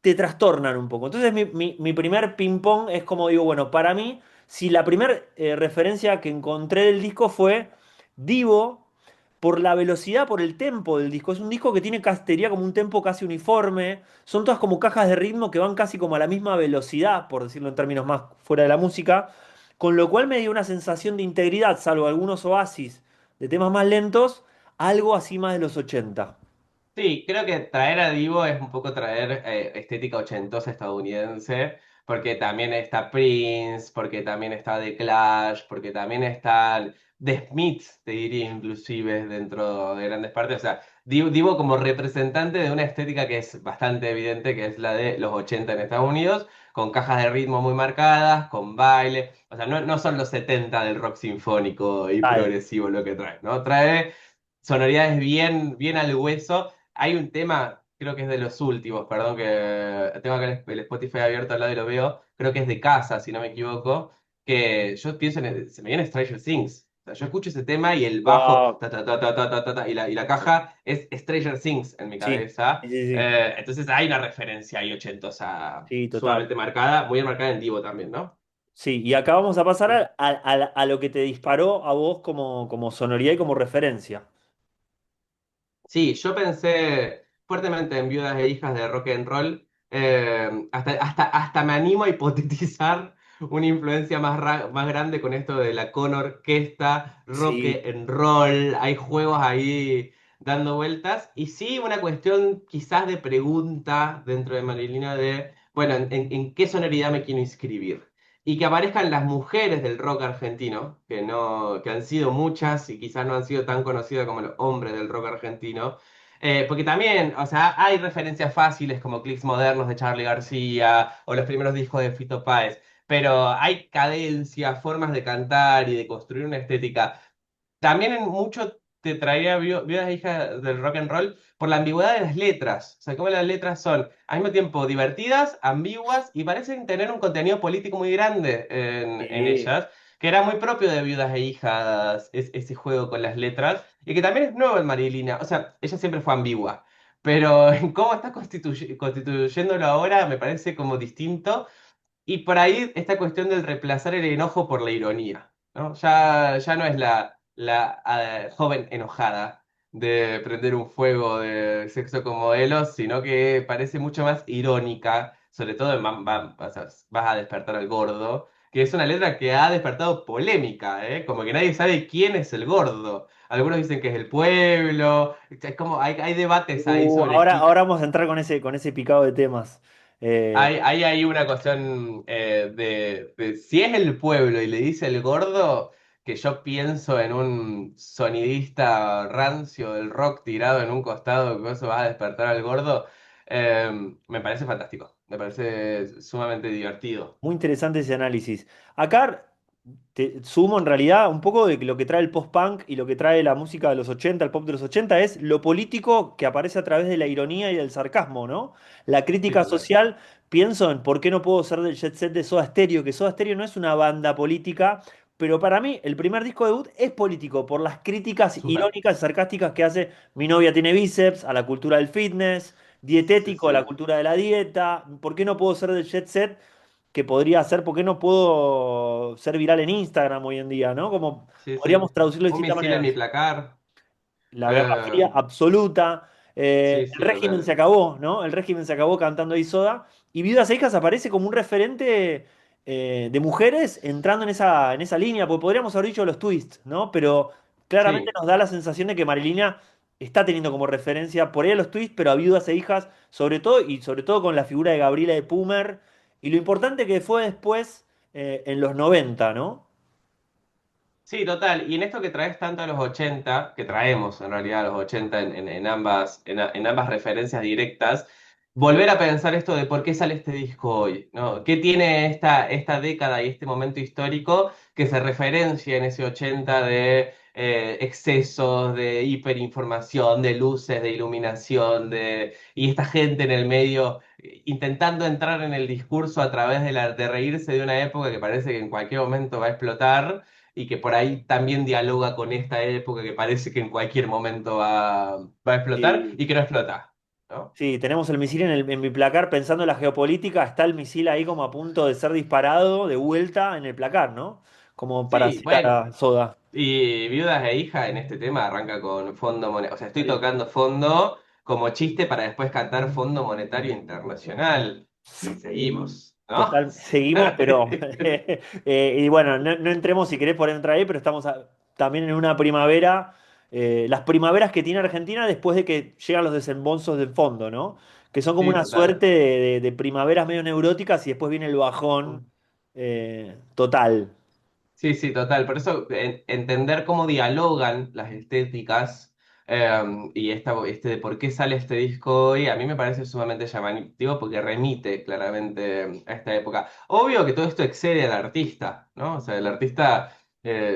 te trastornan un poco. Entonces mi primer ping-pong es como digo, bueno, para mí, si la primera referencia que encontré del disco fue Divo, por la velocidad, por el tempo del disco. Es un disco que tiene castería como un tempo casi uniforme. Son todas como cajas de ritmo que van casi como a la misma velocidad, por decirlo en términos más fuera de la música. Con lo cual me dio una sensación de integridad, salvo algunos oasis de temas más lentos, algo así más de los 80. Sí, creo que traer a Divo es un poco traer estética ochentosa estadounidense, porque también está Prince, porque también está The Clash, porque también están The Smiths, te diría inclusive, dentro de grandes partes. O sea, Divo como representante de una estética que es bastante evidente, que es la de los 80 en Estados Unidos, con cajas de ritmo muy marcadas, con baile. O sea, no son los 70 del rock sinfónico y Tal. progresivo lo que trae, ¿no? Trae sonoridades bien al hueso. Hay un tema, creo que es de los últimos, perdón, que tengo acá el Spotify abierto al lado y lo veo, creo que es de Casa, si no me equivoco, que yo pienso se me viene Stranger Things. O sea, yo escucho ese tema y el bajo, Wow. ta, ta, ta, ta, ta, ta, ta, ta, y la caja es Stranger Things en mi Sí, cabeza. sí, sí, sí, Entonces hay una referencia ahí ochentosa sí, total. sumamente marcada, muy marcada en Divo también, ¿no? Sí, y acá vamos a pasar a lo que te disparó a vos como sonoridad y como referencia. Sí, yo pensé fuertemente en viudas e hijas de rock and roll. Hasta me animo a hipotetizar una influencia más grande con esto de la con orquesta, rock Sí, and roll. Hay juegos ahí dando vueltas. Y sí, una cuestión quizás de pregunta dentro de Marilina de, bueno, ¿en qué sonoridad me quiero inscribir? Y que aparezcan las mujeres del rock argentino, que no, que han sido muchas y quizás no han sido tan conocidas como los hombres del rock argentino. Porque también, o sea, hay referencias fáciles como clics modernos de Charly García o los primeros discos de Fito Páez, pero hay cadencias, formas de cantar y de construir una estética también en mucho te traía Viudas e Hijas del Rock and Roll por la ambigüedad de las letras. O sea, cómo las letras son al mismo tiempo divertidas, ambiguas y parecen tener un contenido político muy grande en sí. ellas, que era muy propio de Viudas e Hijas, ese juego con las letras, y que también es nuevo en Marilina. O sea, ella siempre fue ambigua, pero en cómo está constituyéndolo ahora me parece como distinto. Y por ahí esta cuestión del reemplazar el enojo por la ironía, ¿no? Ya no es la joven enojada de prender un fuego de sexo con modelos, sino que parece mucho más irónica, sobre todo en vas a despertar al gordo, que es una letra que ha despertado polémica, ¿eh? Como que nadie sabe quién es el gordo. Algunos dicen que es el pueblo, es como hay debates ahí sobre Ahora vamos a entrar con ese picado de temas. hay, hay ahí una cuestión de si es el pueblo y le dice el gordo, que yo pienso en un sonidista rancio del rock tirado en un costado, que eso va a despertar al gordo, me parece fantástico, me parece sumamente divertido. Muy interesante ese análisis. Acá te sumo en realidad un poco de que lo que trae el post-punk y lo que trae la música de los 80, el pop de los 80, es lo político que aparece a través de la ironía y del sarcasmo, ¿no? La Sí, crítica total. social, pienso en por qué no puedo ser del jet set de Soda Stereo, que Soda Stereo no es una banda política, pero para mí el primer disco debut es político por las críticas Súper. irónicas y sarcásticas que hace Mi novia tiene bíceps, a la cultura del fitness, Sí, dietético, a la sí. cultura de la dieta, ¿por qué no puedo ser del jet set? Que podría ser, ¿por qué no puedo ser viral en Instagram hoy en día, ¿no? Como Sí, podríamos sí. traducirlo de Un distintas misil en mi maneras. placar. La Guerra Fría Eh, absoluta. sí, El sí, régimen se total. acabó, ¿no? El régimen se acabó cantando ahí Soda. Y Viudas e Hijas aparece como un referente de mujeres entrando en esa línea, porque podríamos haber dicho los twists, ¿no? Pero claramente Sí. nos da la sensación de que Marilina está teniendo como referencia por ahí a los twists, pero a Viudas e Hijas, sobre todo, y sobre todo con la figura de Gabriela de Pumer, y lo importante que fue después en los 90, ¿no? Sí, total. Y en esto que traes tanto a los 80 que traemos en realidad a los 80 en ambas referencias directas, volver a pensar esto de por qué sale este disco hoy, ¿no? ¿Qué tiene esta década y este momento histórico que se referencia en ese 80 de excesos, de hiperinformación, de luces, de iluminación, y esta gente en el medio intentando entrar en el discurso a través de reírse de una época que parece que en cualquier momento va a explotar? Y que por ahí también dialoga con esta época que parece que en cualquier momento va a explotar Y y que no explota, ¿no? sí, tenemos el misil en mi placar pensando en la geopolítica, está el misil ahí como a punto de ser disparado de vuelta en el placar, ¿no? Como para Sí, citar bueno, a Soda. y Viudas e Hija en este tema arranca con Fondo Monetario, o sea, estoy Sí. tocando fondo como chiste para después cantar Fondo Monetario Internacional. Y seguimos, ¿no? Total, seguimos, pero y bueno, no entremos si querés por entrar ahí, pero estamos también en una primavera, las primaveras que tiene Argentina después de que llegan los desembolsos del fondo, ¿no? Que son como Sí, una total. suerte de primaveras medio neuróticas y después viene el bajón total. Sí, sí, total. Por eso entender cómo dialogan las estéticas y este de por qué sale este disco hoy, a mí me parece sumamente llamativo porque remite claramente a esta época. Obvio que todo esto excede al artista, ¿no? O sea, el artista,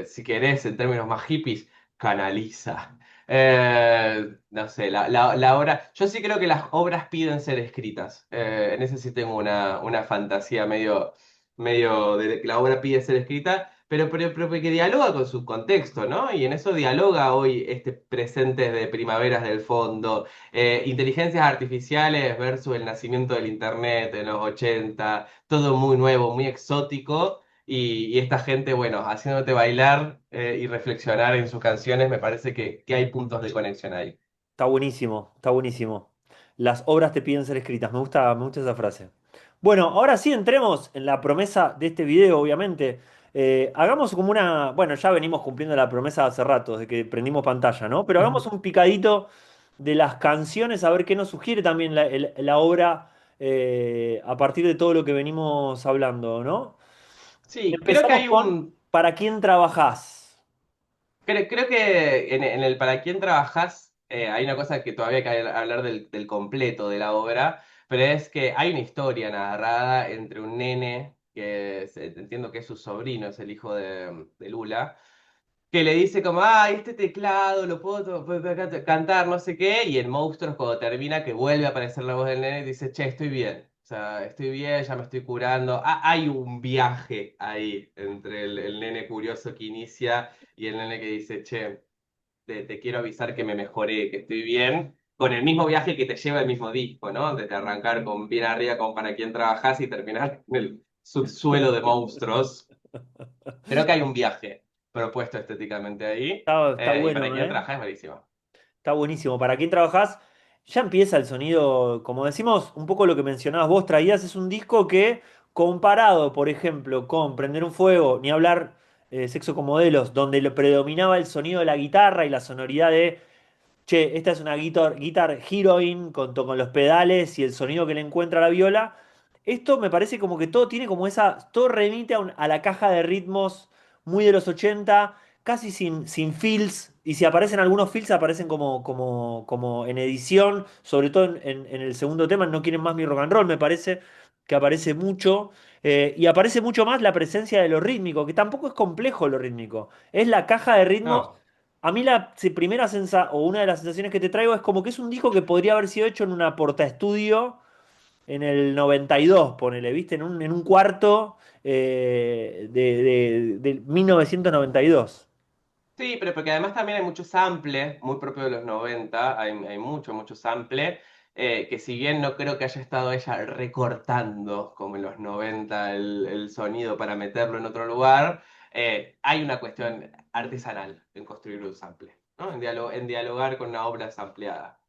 si querés, en términos más hippies, canaliza. No sé, la obra. Yo sí creo que las obras piden ser escritas. En ese sí tengo una fantasía medio de que la obra pide ser escrita, pero que dialoga con su contexto, ¿no? Y en eso dialoga hoy este presente de primaveras del fondo, inteligencias artificiales versus el nacimiento del Internet en los 80 todo muy nuevo, muy exótico, y esta gente, bueno, haciéndote bailar y reflexionar en sus canciones, me parece que hay puntos de conexión ahí. Está buenísimo, está buenísimo. Las obras te piden ser escritas. Me gusta esa frase. Bueno, ahora sí entremos en la promesa de este video, obviamente. Hagamos como una. Bueno, ya venimos cumpliendo la promesa hace rato, de que prendimos pantalla, ¿no? Pero hagamos un picadito de las canciones, a ver qué nos sugiere también la obra a partir de todo lo que venimos hablando, ¿no? Sí, creo que Empezamos hay con un, ¿Para quién trabajás? creo que en el para quién trabajás hay una cosa que todavía hay que hablar del completo de la obra, pero es que hay una historia narrada entre un nene, entiendo que es su sobrino, es el hijo de Lula, que le dice como, ah, este teclado lo puedo cantar, no sé qué, y en Monstruos cuando termina que vuelve a aparecer la voz del nene y dice, che, estoy bien, o sea, estoy bien, ya me estoy curando. Ah, hay un viaje ahí entre el nene curioso que inicia y el nene que dice, che, te quiero avisar que me mejoré, que estoy bien, con el mismo viaje que te lleva el mismo disco, ¿no? Desde arrancar con bien arriba, con para quién trabajás y terminar en el subsuelo de Monstruos. Creo que hay un viaje propuesto estéticamente ahí. Está Y para bueno, quien ¿eh? trabaja es buenísimo. Está buenísimo. ¿Para quién trabajás? Ya empieza el sonido, como decimos, un poco lo que mencionabas vos, traías, es un disco que, comparado, por ejemplo, con Prender un Fuego, ni hablar Sexo con Modelos, donde le predominaba el sonido de la guitarra y la sonoridad de che, esta es una Guitar Heroine con los pedales y el sonido que le encuentra a la viola. Esto me parece como que todo tiene como esa, todo remite a la caja de ritmos muy de los 80 casi sin fills, y si aparecen algunos fills aparecen como en edición, sobre todo en el segundo tema, en No quieren más mi rock and roll, me parece que aparece mucho, y aparece mucho más la presencia de lo rítmico, que tampoco es complejo lo rítmico, es la caja de ritmos. No. A mí la primera sensación, o una de las sensaciones que te traigo es como que es un disco que podría haber sido hecho en una portaestudio en el 92, ponele, ¿viste? En un cuarto de 1992. Sí, pero porque además también hay mucho sample, muy propio de los 90, hay mucho sample, que si bien no creo que haya estado ella recortando como en los 90 el sonido para meterlo en otro lugar, hay una cuestión artesanal en construir un sample, ¿no? En dialogar con una obra sampleada.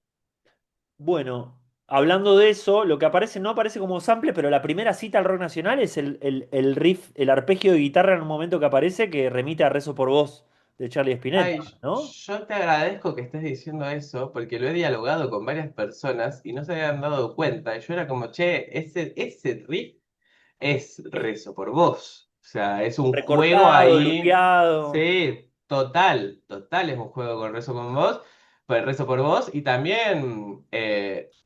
Bueno, hablando de eso, lo que aparece no aparece como sample, pero la primera cita al rock nacional es el riff, el arpegio de guitarra en un momento que aparece que remite a Rezo por Vos de Charlie Spinetta, Ay, ¿no? yo te agradezco que estés diciendo eso porque lo he dialogado con varias personas y no se habían dado cuenta. Y yo era como, che, ese riff es Rezo por Vos. O sea, es un juego Recortado, ahí. lupeado. Sí, total es un juego con Rezo con Vos, pues Rezo por Vos. Y también,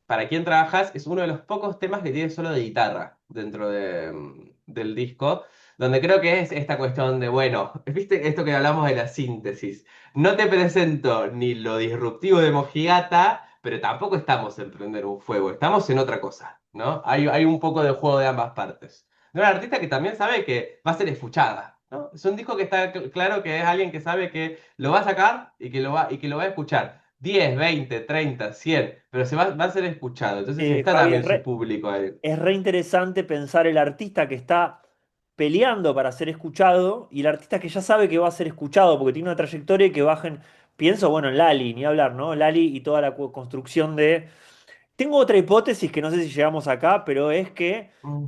para quien trabajas, es uno de los pocos temas que tiene solo de guitarra dentro del disco, donde creo que es esta cuestión de, bueno, viste esto que hablamos de la síntesis. No te presento ni lo disruptivo de Mojigata, pero tampoco estamos en prender un fuego, estamos en otra cosa, ¿no? Hay un poco de juego de ambas partes de una artista que también sabe que va a ser escuchada, ¿no? Es un disco que está claro que es alguien que sabe que lo va a sacar y que lo va a escuchar. 10, 20, 30, 100, pero va a ser escuchado. Entonces está Javi, también su público ahí. es re interesante pensar el artista que está peleando para ser escuchado y el artista que ya sabe que va a ser escuchado porque tiene una trayectoria y que bajen. Pienso, bueno, en Lali, ni hablar, ¿no? Lali y toda la construcción de. Tengo otra hipótesis que no sé si llegamos acá, pero es que Mm.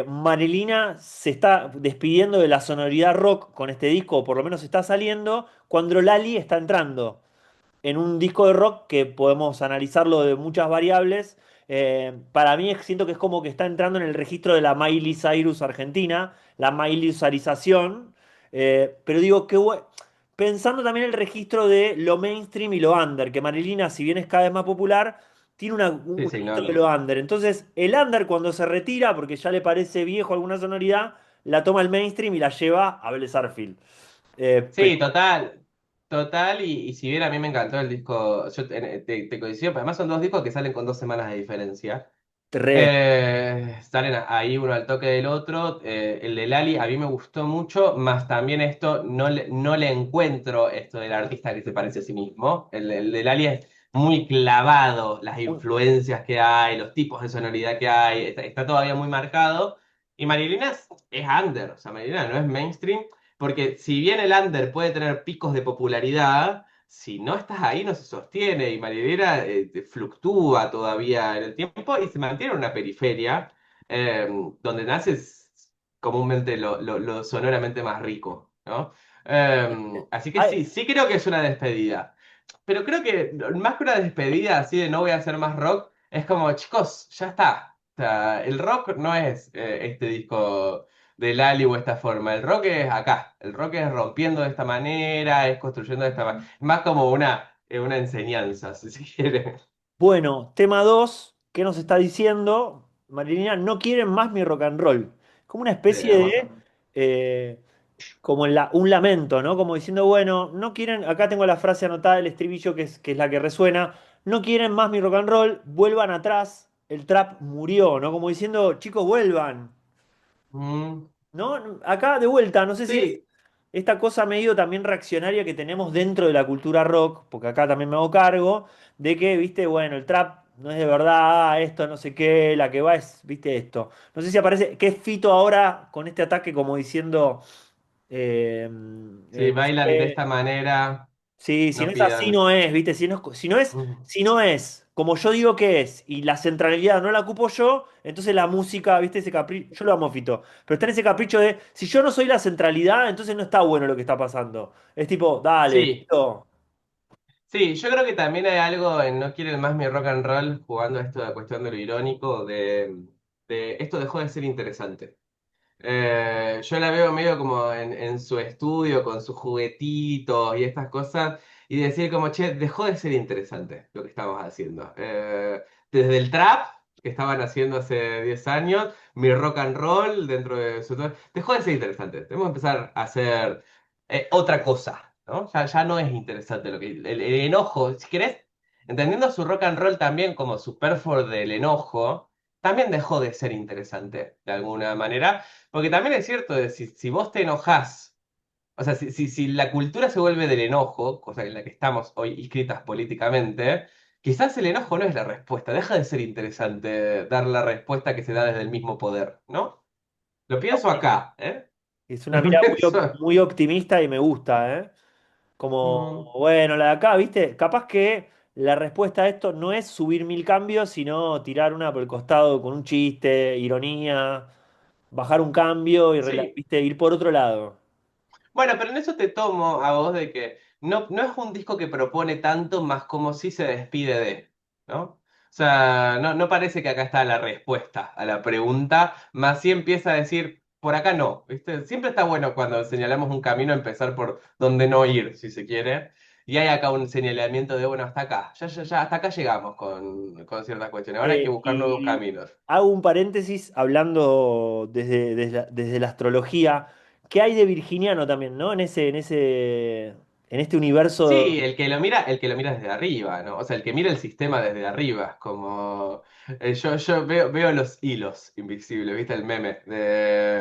Marilina se está despidiendo de la sonoridad rock con este disco, o por lo menos está saliendo, cuando Lali está entrando en un disco de rock que podemos analizarlo de muchas variables. Para mí siento que es como que está entrando en el registro de la Miley Cyrus argentina, la Miley Cyrisización. Pero digo que pensando también el registro de lo mainstream y lo under, que Marilina, si bien es cada vez más popular, tiene Sí, un sí, no, registro de lo under. Entonces, el under cuando se retira, porque ya le parece viejo alguna sonoridad, la toma el mainstream y la lleva a Vélez Sarsfield. Sí, total, y si bien a mí me encantó el disco, yo te coincido, pero además son dos discos que salen con 2 semanas de diferencia. Re. Salen ahí uno al toque del otro. El de Lali a mí me gustó mucho, más también esto no le encuentro esto del artista que se parece a sí mismo. El de Lali es muy clavado, las influencias que hay, los tipos de sonoridad que hay, está todavía muy marcado. Y Marilina es under, o sea, Marilina no es mainstream, porque si bien el under puede tener picos de popularidad, si no estás ahí no se sostiene, y Marilina fluctúa todavía en el tiempo y se mantiene en una periferia, eh, donde nace comúnmente lo sonoramente más rico, ¿no? Así que Ay, sí, sí creo que es una despedida. Pero creo que más que una despedida así de no voy a hacer más rock, es como, chicos, ya está. O sea, el rock no es este disco de Lali o esta forma. El rock es acá. El rock es rompiendo de esta manera, es construyendo de esta manera. Más como una enseñanza, si se quiere. bueno, tema 2, ¿qué nos está diciendo? Marilina, no quieren más mi rock and roll. Como una Sí, especie de, hermoso. eh, como un lamento, ¿no? Como diciendo, bueno, no quieren, acá tengo la frase anotada del estribillo que es la que resuena, no quieren más mi rock and roll, vuelvan atrás, el trap murió, ¿no? Como diciendo, chicos, vuelvan. Mm, ¿No? Acá de vuelta, no sé si es sí, esta cosa medio también reaccionaria que tenemos dentro de la cultura rock, porque acá también me hago cargo, de que, viste, bueno, el trap no es de verdad, esto no sé qué, la que va es, viste, esto. No sé si aparece, ¿qué es Fito ahora con este ataque como diciendo, eh, sí, no sé bailan de qué? esta manera, Sí, si no no es así, pidan. no es, ¿viste? Mm, Si no es como yo digo que es y la centralidad no la ocupo yo, entonces la música, ¿viste? Ese capricho, yo lo amo, Fito, pero está en ese capricho de si yo no soy la centralidad, entonces no está bueno lo que está pasando. Es tipo, dale, sí. Fito. Sí, yo creo que también hay algo en No quieren más mi rock and roll, jugando a esto de la cuestión de lo irónico, de esto dejó de ser interesante. Yo la veo medio como en su estudio, con sus juguetitos y estas cosas, y decir como, che, dejó de ser interesante lo que estamos haciendo. Desde el trap, que estaban haciendo hace 10 años, mi rock and roll dentro de su... Dejó de ser interesante. Tenemos que empezar a hacer otra cosa, ¿no? Ya no es interesante lo que... El enojo, si querés, entendiendo su rock and roll también como su perfor del enojo, también dejó de ser interesante de alguna manera porque también es cierto, si vos te enojás, o sea, si la cultura se vuelve del enojo, cosa en la que estamos hoy inscritas políticamente, quizás el enojo no es la respuesta, deja de ser interesante dar la respuesta que se da desde el mismo poder, ¿no? Lo Está pienso bueno. acá, ¿eh? Es una Lo mirada pienso. muy optimista y me gusta, ¿eh? Como, Mm, bueno, la de acá, ¿viste? Capaz que la respuesta a esto no es subir 1000 cambios, sino tirar una por el costado con un chiste, ironía, bajar un cambio y, sí. ¿viste? Ir por otro lado. Bueno, pero en eso te tomo a vos de que no es un disco que propone tanto, más como si se despide de, ¿no? O sea, no parece que acá está la respuesta a la pregunta, más si empieza a decir, por acá no, ¿viste? Siempre está bueno cuando señalamos un camino empezar por donde no ir, si se quiere. Y hay acá un señalamiento de, bueno, hasta acá, ya, hasta acá llegamos con ciertas cuestiones. Ahora hay que buscar nuevos Y caminos. hago un paréntesis hablando desde la astrología. ¿Qué hay de virginiano también, ¿no? En este universo. Sí, el que lo mira desde arriba, ¿no? O sea, el que mira el sistema desde arriba, como yo veo los hilos invisibles, ¿viste el meme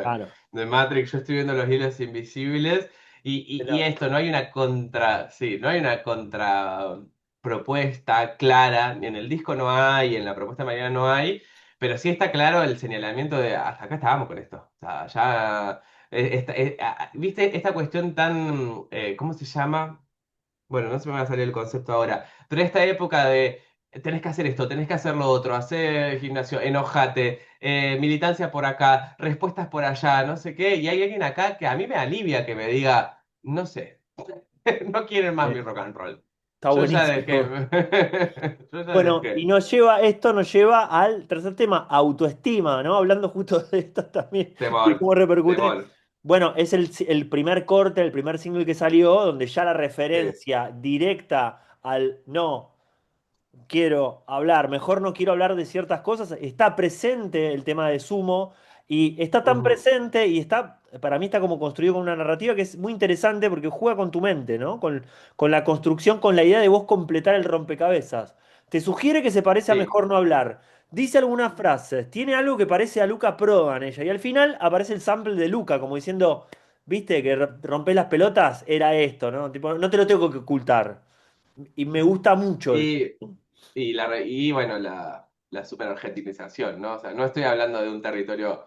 Claro. de Matrix? Yo estoy viendo los hilos invisibles y esto, no hay una contra, sí, no hay una contra propuesta clara, ni en el disco no hay, en la propuesta de mañana no hay, pero sí está claro el señalamiento de hasta acá estábamos con esto. O sea, ya, ¿viste esta cuestión tan, ¿cómo se llama? Bueno, no se me va a salir el concepto ahora, pero esta época de tenés que hacer esto, tenés que hacer lo otro, hacer gimnasio, enojate, militancia por acá, respuestas por allá, no sé qué, y hay alguien acá que a mí me alivia que me diga, no sé, no quieren más mi Eh, rock and roll. Está Yo ya dejé, buenísimo. yo ya Bueno, y dejé. esto nos lleva al tercer tema, autoestima, ¿no? Hablando justo de esto también, de Temor, cómo repercute. temor. Bueno, es el primer corte, el primer single que salió, donde ya la Sí. referencia directa al no quiero hablar, mejor no quiero hablar de ciertas cosas, está presente el tema de Sumo y está tan Ujú. presente y está, para mí está como construido con una narrativa que es muy interesante porque juega con tu mente, ¿no? Con la construcción, con la idea de vos completar el rompecabezas. Te sugiere que se parece a Sí. mejor no hablar. Dice algunas frases, tiene algo que parece a Luca Prodan ella y al final aparece el sample de Luca como diciendo, viste que rompés las pelotas, era esto, ¿no? Tipo, no te lo tengo que ocultar. Y me gusta mucho eso. Y, y bueno, la super argentinización, ¿no? O sea, no estoy hablando de un territorio.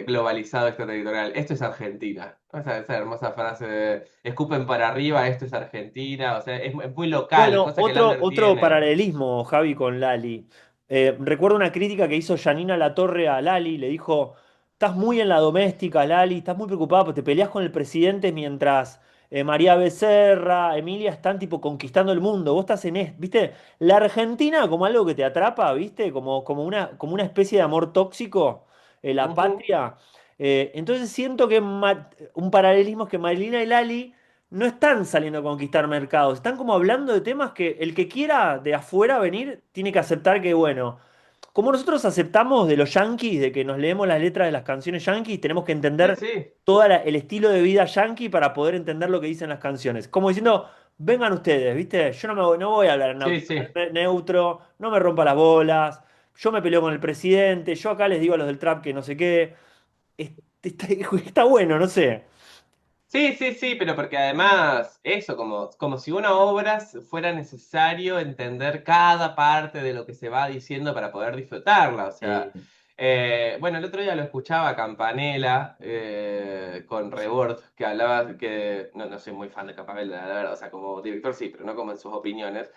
globalizado extraterritorial. Esto es Argentina. O sea, esa hermosa frase de escupen para arriba, esto es Argentina. O sea, es muy local, Bueno, cosa que otro, Lander otro tiene. paralelismo, Javi, con Lali. Recuerdo una crítica que hizo Janina Latorre a Lali, le dijo, estás muy en la doméstica, Lali, estás muy preocupada porque te peleas con el presidente mientras María Becerra, Emilia están tipo conquistando el mundo. Vos estás en esto, ¿viste? La Argentina como algo que te atrapa, ¿viste? Como una especie de amor tóxico, la Ujú. patria. Entonces siento que un paralelismo es que Marilina y Lali no están saliendo a conquistar mercados, están como hablando de temas que el que quiera de afuera venir tiene que aceptar que, bueno, como nosotros aceptamos de los yanquis, de que nos leemos las letras de las canciones yanquis, tenemos que Sí, entender sí. todo el estilo de vida yanqui para poder entender lo que dicen las canciones. Como diciendo, vengan ustedes, ¿viste? Yo no voy a hablar Sí, sí. neutro, no me rompa las bolas, yo me peleo con el presidente, yo acá les digo a los del trap que no sé qué. Está, está bueno, no sé. Sí, sí, sí, pero porque además eso, como si una obra fuera necesario entender cada parte de lo que se va diciendo para poder disfrutarla. O sea, bueno, el otro día lo escuchaba a Campanella con Rebord, que hablaba que no soy muy fan de Campanella, la verdad, o sea, como director sí, pero no como en sus opiniones.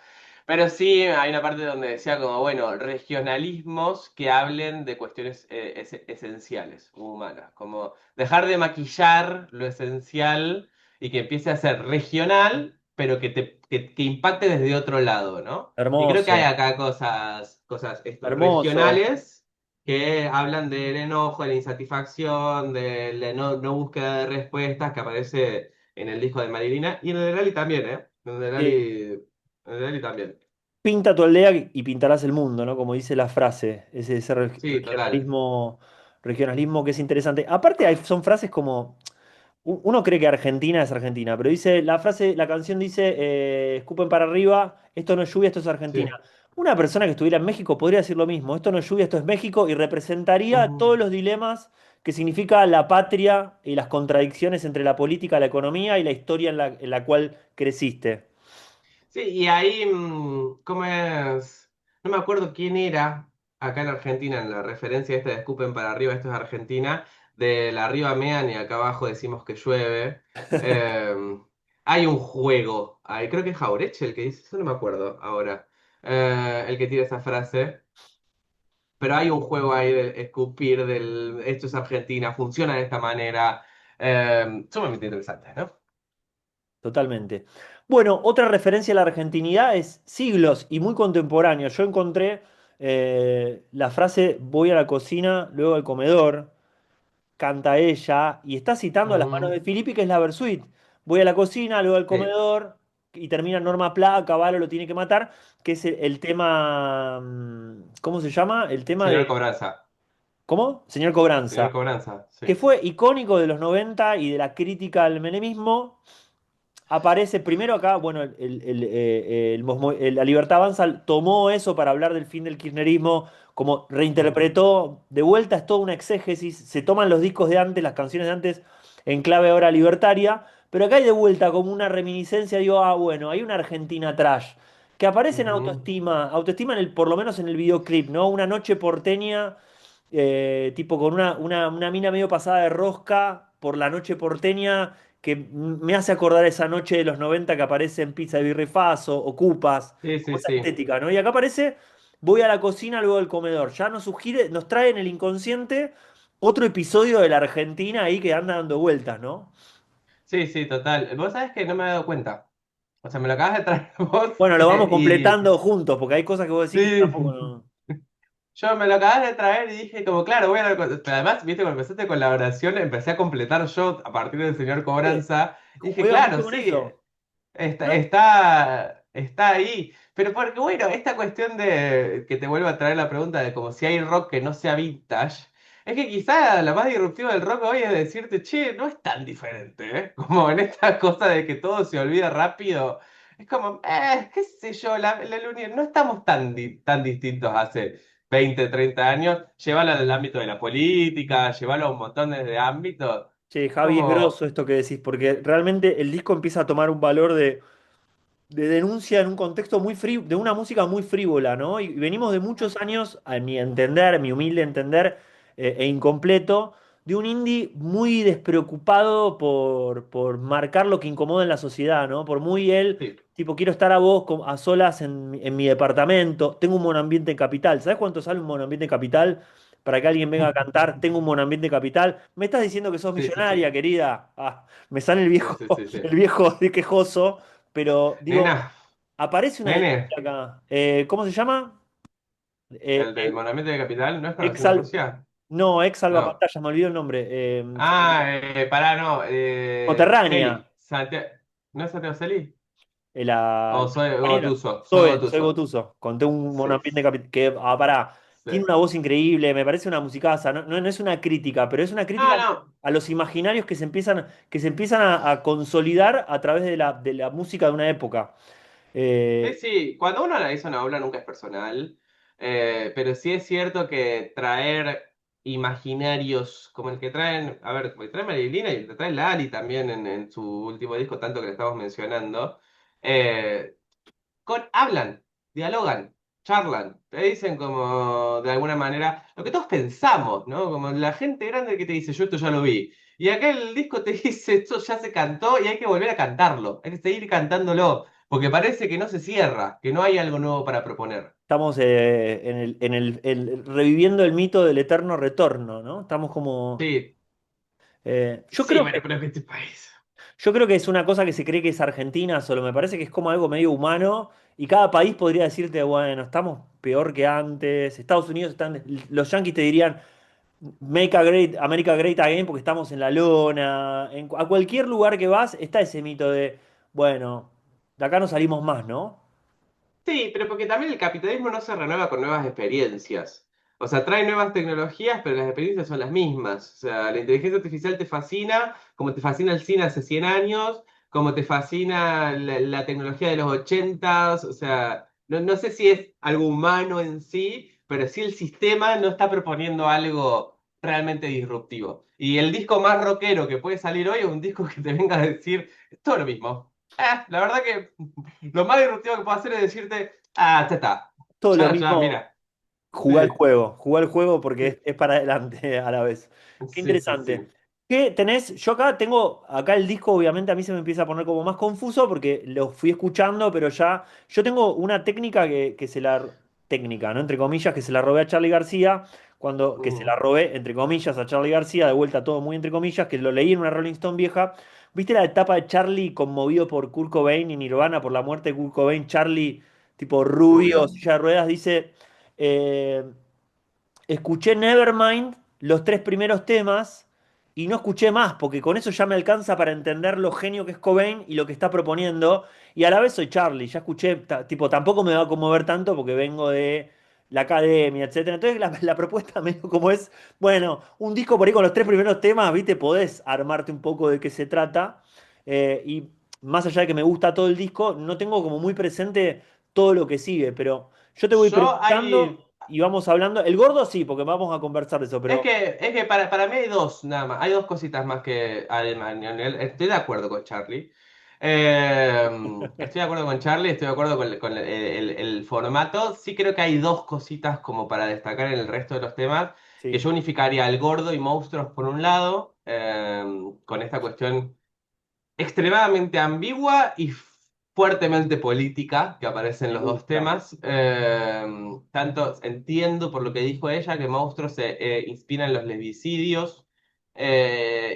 Pero sí, hay una parte donde decía como, bueno, regionalismos que hablen de cuestiones esenciales, humanas, como dejar de maquillar lo esencial y que empiece a ser regional, pero que impacte desde otro lado, ¿no? Y creo que hay Hermoso, acá cosas estos, hermoso. regionales que hablan del enojo, de la insatisfacción, de la no búsqueda de respuestas que aparece en el disco de Marilina y en el de Lali también, ¿eh? Sí. En el de Lali también. Pinta tu aldea y pintarás el mundo, ¿no? Como dice la frase, ese Sí, total. regionalismo que es interesante. Aparte, son frases como, uno cree que Argentina es Argentina, pero dice, la canción dice, escupen para arriba, esto no es lluvia, esto es Sí. Argentina. Una persona que estuviera en México podría decir lo mismo, esto no es lluvia, esto es México, y representaría Ujú. todos los dilemas que significa la patria y las contradicciones entre la política, la economía y la historia en la cual creciste. Sí, y ahí, ¿cómo es? No me acuerdo quién era acá en Argentina, en la referencia esta de escupen para arriba, esto es Argentina, de la arriba mean y acá abajo decimos que llueve. Eh, Hay un juego ahí, creo que es Jaureche el que dice, eso no me acuerdo ahora, el que tira esa frase, pero hay un juego ahí de escupir, del esto es Argentina, funciona de esta manera, sumamente interesante, ¿no? Totalmente. Bueno, otra referencia a la argentinidad es siglos y muy contemporáneo. Yo encontré la frase voy a la cocina, luego al comedor, canta ella, y está citando a las manos Ujú. de Filippi, que es la Versuit. Voy a la cocina, luego al Sí, comedor, y termina Norma Pla, Caballo lo tiene que matar, que es el tema, ¿cómo se llama? El tema señor de, Cobranza, ¿cómo? Señor señor Cobranza, Cobranza, que sí. fue icónico de los 90 y de la crítica al menemismo. Aparece primero acá, bueno, la Libertad Avanza tomó eso para hablar del fin del kirchnerismo, como Ujú, reinterpretó, de vuelta es toda una exégesis, se toman los discos de antes, las canciones de antes, en clave ahora libertaria, pero acá hay de vuelta como una reminiscencia, digo, bueno, hay una Argentina trash, que aparece en ujú. autoestima por lo menos en el videoclip, ¿no? Una noche porteña, tipo con una mina medio pasada de rosca por la noche porteña que me hace acordar esa noche de los 90 que aparece en Pizza de Birra y Faso, Ocupas, Sí, como sí, esa sí. estética, ¿no? Y acá aparece, voy a la cocina, luego al comedor. Ya nos trae en el inconsciente otro episodio de la Argentina ahí que anda dando vueltas, ¿no? Sí, sí, total. Vos sabés que no me he dado cuenta. O sea, me lo acabas de traer vos Bueno, lo vamos y... completando juntos, porque hay cosas que vos decís que yo Sí, tampoco no. yo me lo acabas de traer y dije como, claro, voy a... Pero además, viste, cuando empezaste con la oración, empecé a completar yo a partir del señor ¿Viste? Cobranza. Y dije, Juega claro, mucho con sí, eso. está, No, está ahí. Pero porque, bueno, esta cuestión de que te vuelvo a traer la pregunta de como si hay rock que no sea vintage, es que quizá la más disruptiva del rock hoy es decirte, che, no es tan diferente, ¿eh? Como en esta cosa de que todo se olvida rápido. Es como, qué sé yo, la Lumière, no estamos tan distintos hace 20 30 años. Llévalo al ámbito de la política, llévalo a un montón de ámbitos. che, Es Javi, es grosso como, esto que decís, porque realmente el disco empieza a tomar un valor de denuncia en un contexto de una música muy frívola, ¿no? Y venimos de muchos años, a mi entender, mi humilde entender, e incompleto, de un indie muy despreocupado por marcar lo que incomoda en la sociedad, ¿no? Por muy él, Sí, tipo, quiero estar a vos a solas en mi departamento, tengo un monoambiente en Capital. ¿Sabes cuánto sale un monoambiente en Capital? Para que alguien venga a cantar, tengo un monoambiente en Capital. ¿Me estás diciendo que sos sí, sí, sí, millonaria, querida? Ah, me sale sí, sí, sí, sí. el viejo de quejoso, pero digo, Nena, aparece una nene, denuncia acá. ¿Cómo se llama? el del El Monumento de Capital, ¿no es ex conocido en Rusia? no, ex No. salvapantallas, me olvidó el nombre. Pará, no. Soterránea. Celi. ¿No es Santiago Celi? La O soy compañera. Gotuso, soy Soy Gotuso. Gotuso. Conté un Sí, monoambiente que, pará, sí. tiene una voz increíble, me parece una musicaza. No es una crítica, pero es una No, crítica no. a los imaginarios que se empiezan a consolidar a través de la música de una época. Sí, Eh, sí, cuando uno analiza una obra nunca es personal, pero sí es cierto que traer imaginarios como el que traen, a ver, como el que trae Marilina y el que trae Lali también en su último disco, tanto que le estamos mencionando, eh, hablan, dialogan, charlan, te dicen como de alguna manera lo que todos pensamos, ¿no? Como la gente grande que te dice, yo esto ya lo vi. Y acá el disco te dice, esto ya se cantó y hay que volver a cantarlo, hay que seguir cantándolo, porque parece que no se cierra, que no hay algo nuevo para proponer. estamos reviviendo el mito del eterno retorno, ¿no? Estamos como. Sí, Yo sí, creo bueno, pero es que este país. Yo creo que es una cosa que se cree que es Argentina, solo me parece que es como algo medio humano y cada país podría decirte, bueno, estamos peor que antes, Estados Unidos están, los yanquis te dirían, Make America Great Again porque estamos en la lona, a cualquier lugar que vas está ese mito de, bueno, de acá no salimos más, ¿no? Sí, pero porque también el capitalismo no se renueva con nuevas experiencias. O sea, trae nuevas tecnologías, pero las experiencias son las mismas. O sea, la inteligencia artificial te fascina, como te fascina el cine hace 100 años, como te fascina la tecnología de los 80. O sea, no sé si es algo humano en sí, pero sí el sistema no está proponiendo algo realmente disruptivo. Y el disco más rockero que puede salir hoy es un disco que te venga a decir, es todo lo mismo. La verdad que lo más disruptivo que puedo hacer es decirte, ya está. Todo lo Ya, mismo. mira. Sí, Jugar el juego porque sí, es para adelante a la vez. Qué sí, sí, interesante. sí. ¿Qué tenés? Yo acá tengo, acá el disco obviamente a mí se me empieza a poner como más confuso porque lo fui escuchando, pero ya, yo tengo una técnica que se la, técnica, ¿no? Entre comillas, que se la robé a Charly García, que se la Ujú. robé, entre comillas, a Charly García, de vuelta todo muy entre comillas, que lo leí en una Rolling Stone vieja. ¿Viste la etapa de Charlie conmovido por Kurt Cobain y Nirvana por la muerte de Kurt Cobain? Charlie, tipo rubio, Rubio. silla de ruedas, dice... Eh, escuché Nevermind, los tres primeros temas, y no escuché más, porque con eso ya me alcanza para entender lo genio que es Cobain y lo que está proponiendo. Y a la vez soy Charlie, ya escuché, tipo, tampoco me va a conmover tanto porque vengo de la academia, etcétera. Entonces la propuesta medio como es, bueno, un disco por ahí con los tres primeros temas, viste, podés armarte un poco de qué se trata. Y más allá de que me gusta todo el disco, no tengo como muy presente todo lo que sigue, pero yo te voy Yo hay. preguntando y vamos hablando. El gordo sí, porque vamos a conversar de eso, pero Es que para mí hay dos, nada más. Hay dos cositas más que además. Estoy de acuerdo con Charlie. Estoy de acuerdo con Charlie, estoy de acuerdo con el formato. Sí creo que hay dos cositas como para destacar en el resto de los temas, que sí, yo unificaría al gordo y monstruos por un lado, con esta cuestión extremadamente ambigua y fuertemente política que aparece en me los dos gusta. temas. Tanto entiendo por lo que dijo ella que Monstruos se inspira en los lesbicidios.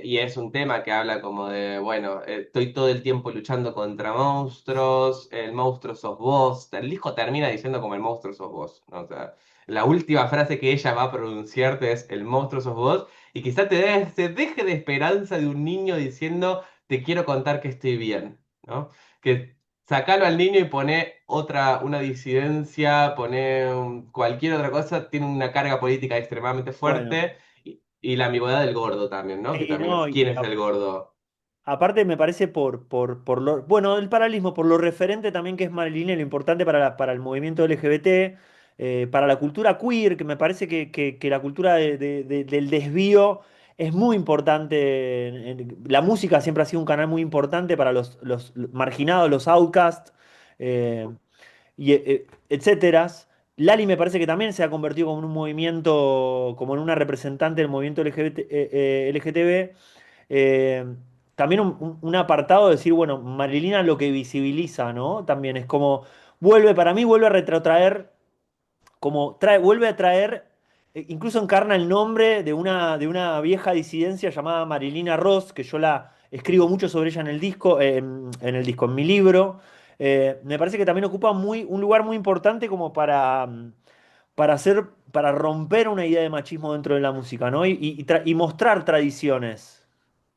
Y es un tema que habla como de, bueno, estoy todo el tiempo luchando contra monstruos, el monstruo sos vos. El disco termina diciendo como el monstruo sos vos, ¿no? O sea, la última frase que ella va a pronunciarte es el monstruo sos vos, y quizá se deje de esperanza de un niño diciendo te quiero contar que estoy bien, ¿no? Que sacalo al niño y pone otra, una disidencia, pone cualquier otra cosa, tiene una carga política extremadamente Bueno, fuerte, y la ambigüedad del gordo también, ¿no? Que sí, también no, es, ¿quién es el gordo? aparte me parece por lo, bueno, el paralelismo, por lo referente también que es Marilyn, y lo importante para el movimiento LGBT, para la cultura queer, que me parece que la cultura del desvío es muy importante. La música siempre ha sido un canal muy importante para los marginados, los outcasts, y etcétera. Lali me parece que también se ha convertido como en un movimiento, como en una representante del movimiento LGBT, LGTB. Eh, también un apartado de decir, bueno, Marilina lo que visibiliza, ¿no? También es como, para mí vuelve a retrotraer como vuelve a traer, incluso encarna el nombre de una vieja disidencia llamada Marilina Ross, que yo la escribo mucho sobre ella en el disco, en mi libro. Me parece que también ocupa un lugar muy importante como para romper una idea de machismo dentro de la música, ¿no? Y mostrar tradiciones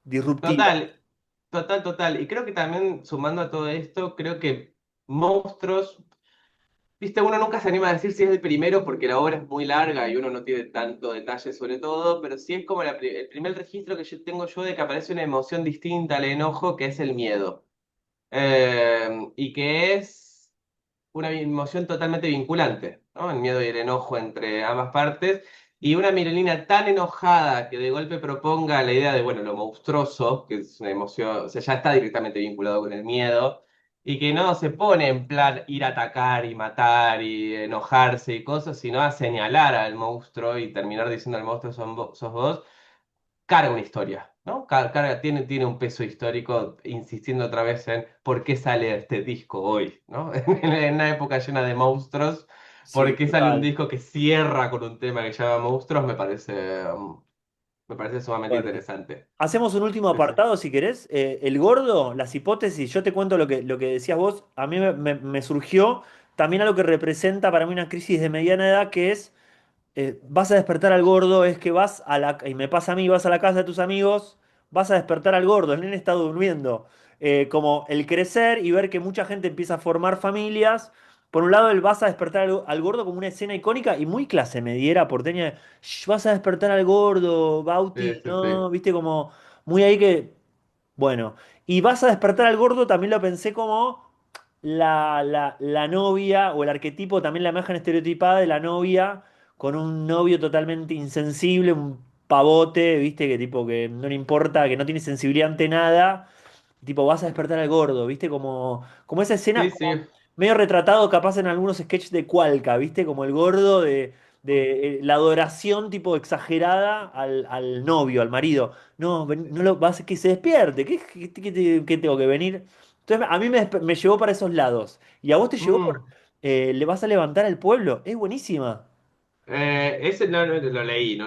disruptivas. Total, total, total. Y creo que también, sumando a todo esto, creo que Monstruos, viste, uno nunca se anima a decir si es el primero porque la obra es muy larga y uno no tiene tanto detalle sobre todo, pero sí es como el primer registro que yo tengo yo de que aparece una emoción distinta al enojo, que es el miedo. Y que es una emoción totalmente vinculante, ¿no? El miedo y el enojo entre ambas partes. Y una Mirelina tan enojada que de golpe proponga la idea de, bueno, lo monstruoso, que es una emoción, o sea, ya está directamente vinculado con el miedo, y que no se pone en plan ir a atacar y matar y enojarse y cosas, sino a señalar al monstruo y terminar diciendo al monstruo sos vos, carga una historia, ¿no? Tiene un peso histórico, insistiendo otra vez en por qué sale este disco hoy, ¿no? En una época llena de monstruos, por Sí, qué sale un total. disco que cierra con un tema que se llama Monstruos, me parece sumamente Fuerte. interesante. Hacemos un último Sí, sí. apartado, si querés. El gordo, las hipótesis, yo te cuento lo que decías vos. A mí me surgió también algo que representa para mí una crisis de mediana edad, que es vas a despertar al gordo, es que y me pasa a mí, vas a la casa de tus amigos, vas a despertar al gordo, el nene está durmiendo. Como el crecer y ver que mucha gente empieza a formar familias. Por un lado, el vas a despertar al gordo como una escena icónica y muy clase mediera porteña. "Shh, vas a despertar al gordo, Sí, Bauti, sí, sí. ¿no? Viste, como muy ahí que. Bueno, y vas a despertar al gordo, también lo pensé como la novia o el arquetipo, también la imagen estereotipada de la novia con un novio totalmente insensible, un pavote, viste, que tipo que no le importa, que no tiene sensibilidad ante nada, tipo vas a despertar al gordo, viste, como esa escena, Sí, como sí. medio retratado capaz en algunos sketches de Cualca, viste, como el gordo de la adoración tipo exagerada al novio, al marido. No, no lo vas a que se despierte, ¿qué tengo que venir? Entonces a mí me llevó para esos lados. Y a vos te llevó Mm. le vas a levantar al pueblo. Es buenísima. Ese no, no lo leí, no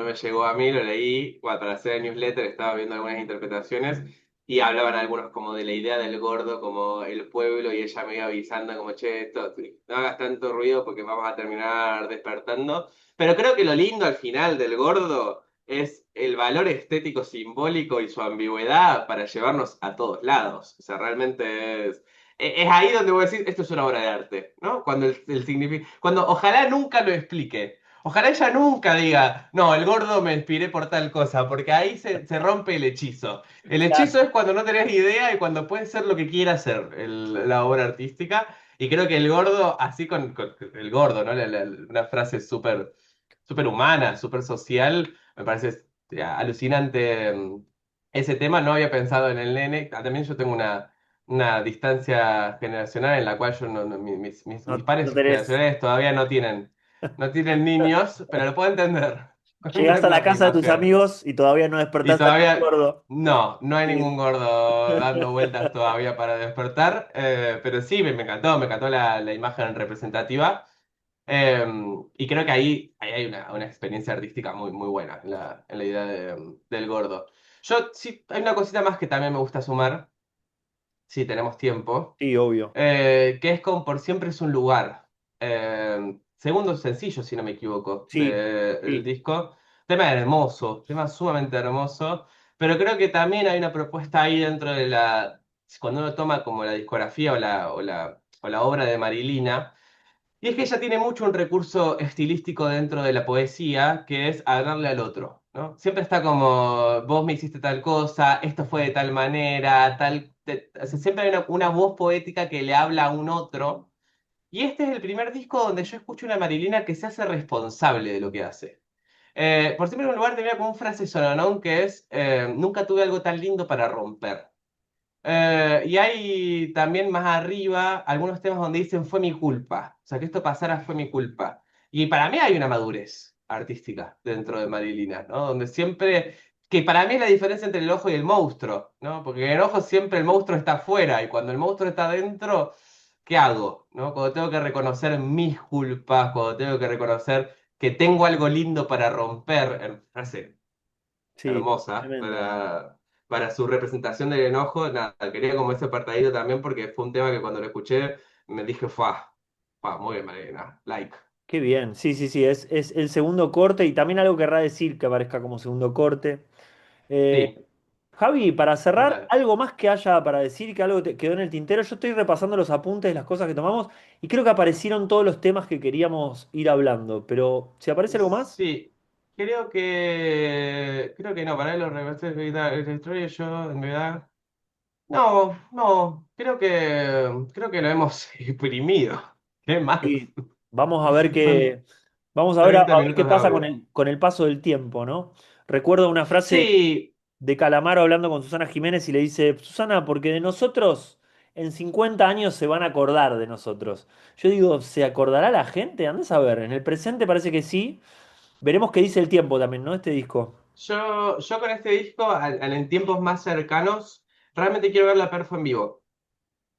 me llegó a mí, lo leí, bueno, para hacer el newsletter estaba viendo algunas interpretaciones y hablaban algunos como de la idea del gordo como el pueblo y ella me iba avisando como, che, esto, no hagas tanto ruido porque vamos a terminar despertando. Pero creo que lo lindo al final del gordo es el valor estético simbólico y su ambigüedad para llevarnos a todos lados. O sea, realmente es ahí donde voy a decir, esto es una obra de arte, ¿no? Cuando cuando ojalá nunca lo explique. Ojalá ella nunca diga, no, el gordo me inspiré por tal cosa, porque ahí se rompe el hechizo. El hechizo Claro. es cuando no tenés idea y cuando puede ser lo que quiera hacer la obra artística. Y creo que el gordo, así con el gordo, ¿no? Una frase súper súper humana, súper social, me parece alucinante ese tema. No había pensado en el nene. También yo tengo una distancia generacional en la cual yo mis pares No tenés. generacionales todavía no tienen niños, pero lo puedo entender. Llegaste a la Me casa de tus imagino. amigos y todavía no Y despertaste al todavía gordo. no hay Sí. ningún gordo dando vueltas todavía para despertar, pero sí, me encantó la imagen representativa. Eh, y creo que ahí hay una experiencia artística muy, muy buena en la idea del gordo. Yo sí, hay una cosita más que también me gusta sumar, si tenemos tiempo, Sí, obvio. que es con Por siempre es un lugar. Segundo sencillo, si no me equivoco, Sí, del sí. disco. Tema hermoso, tema sumamente hermoso, pero creo que también hay una propuesta ahí dentro cuando uno toma como la discografía o la obra de Marilina. Y es que ella tiene mucho un recurso estilístico dentro de la poesía, que es hablarle al otro, ¿no? Siempre está como, vos me hiciste tal cosa, esto fue de tal manera, o sea, siempre hay una voz poética que le habla a un otro. Y este es el primer disco donde yo escucho una Marilina que se hace responsable de lo que hace. Por siempre en un lugar tenía como un frase sononón que es, nunca tuve algo tan lindo para romper. Y hay también más arriba algunos temas donde dicen fue mi culpa. O sea, que esto pasara fue mi culpa. Y para mí hay una madurez artística dentro de Marilina, ¿no? Donde siempre, que para mí es la diferencia entre el ojo y el monstruo, ¿no? Porque en el ojo siempre el monstruo está afuera y cuando el monstruo está adentro, ¿qué hago? ¿No? Cuando tengo que reconocer mis culpas, cuando tengo que reconocer que tengo algo lindo para romper, frase Sí, hermosa tremenda. para su representación del enojo. Nada, quería como ese apartadito también porque fue un tema que cuando lo escuché me dije, muy bien, Malena, like. Qué bien, sí, sí, sí, es el segundo corte y también algo querrá decir que aparezca como segundo corte. Eh, Sí, Javi, para cerrar, total. algo más que haya para decir, que algo te quedó en el tintero. Yo estoy repasando los apuntes, las cosas que tomamos y creo que aparecieron todos los temas que queríamos ir hablando, pero si aparece algo más, Sí, creo que no, para él los reversos de el Destroyer yo, en verdad, no, creo que lo hemos exprimido. ¿Qué más? sí, vamos a ver Son qué, vamos a ver, 30 a ver qué minutos de pasa audio. con el paso del tiempo, ¿no? Recuerdo una frase Sí, de Calamaro hablando con Susana Jiménez y le dice, Susana, porque de nosotros en 50 años se van a acordar de nosotros. Yo digo, ¿se acordará la gente? Andás a ver, en el presente parece que sí. Veremos qué dice el tiempo también, ¿no? Este disco. yo con este disco, en tiempos más cercanos, realmente quiero ver la perfo en vivo.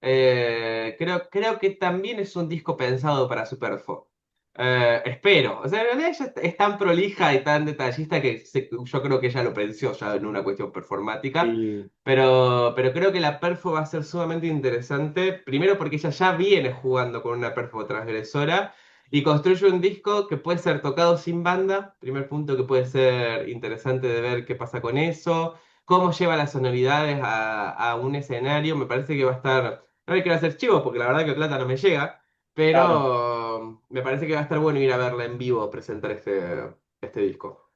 Creo que también es un disco pensado para su perfo. Espero. O sea, en realidad ella es tan prolija y tan detallista que yo creo que ella lo pensó ya en una cuestión performática. Sí, Pero creo que la perfo va a ser sumamente interesante. Primero porque ella ya viene jugando con una perfo transgresora y construye un disco que puede ser tocado sin banda. Primer punto que puede ser interesante de ver qué pasa con eso. Cómo lleva las sonoridades a un escenario. Me parece que va a estar. No me quiero hacer chivos porque la verdad que plata no me llega, claro. pero me parece que va a estar bueno ir a verla en vivo presentar este disco.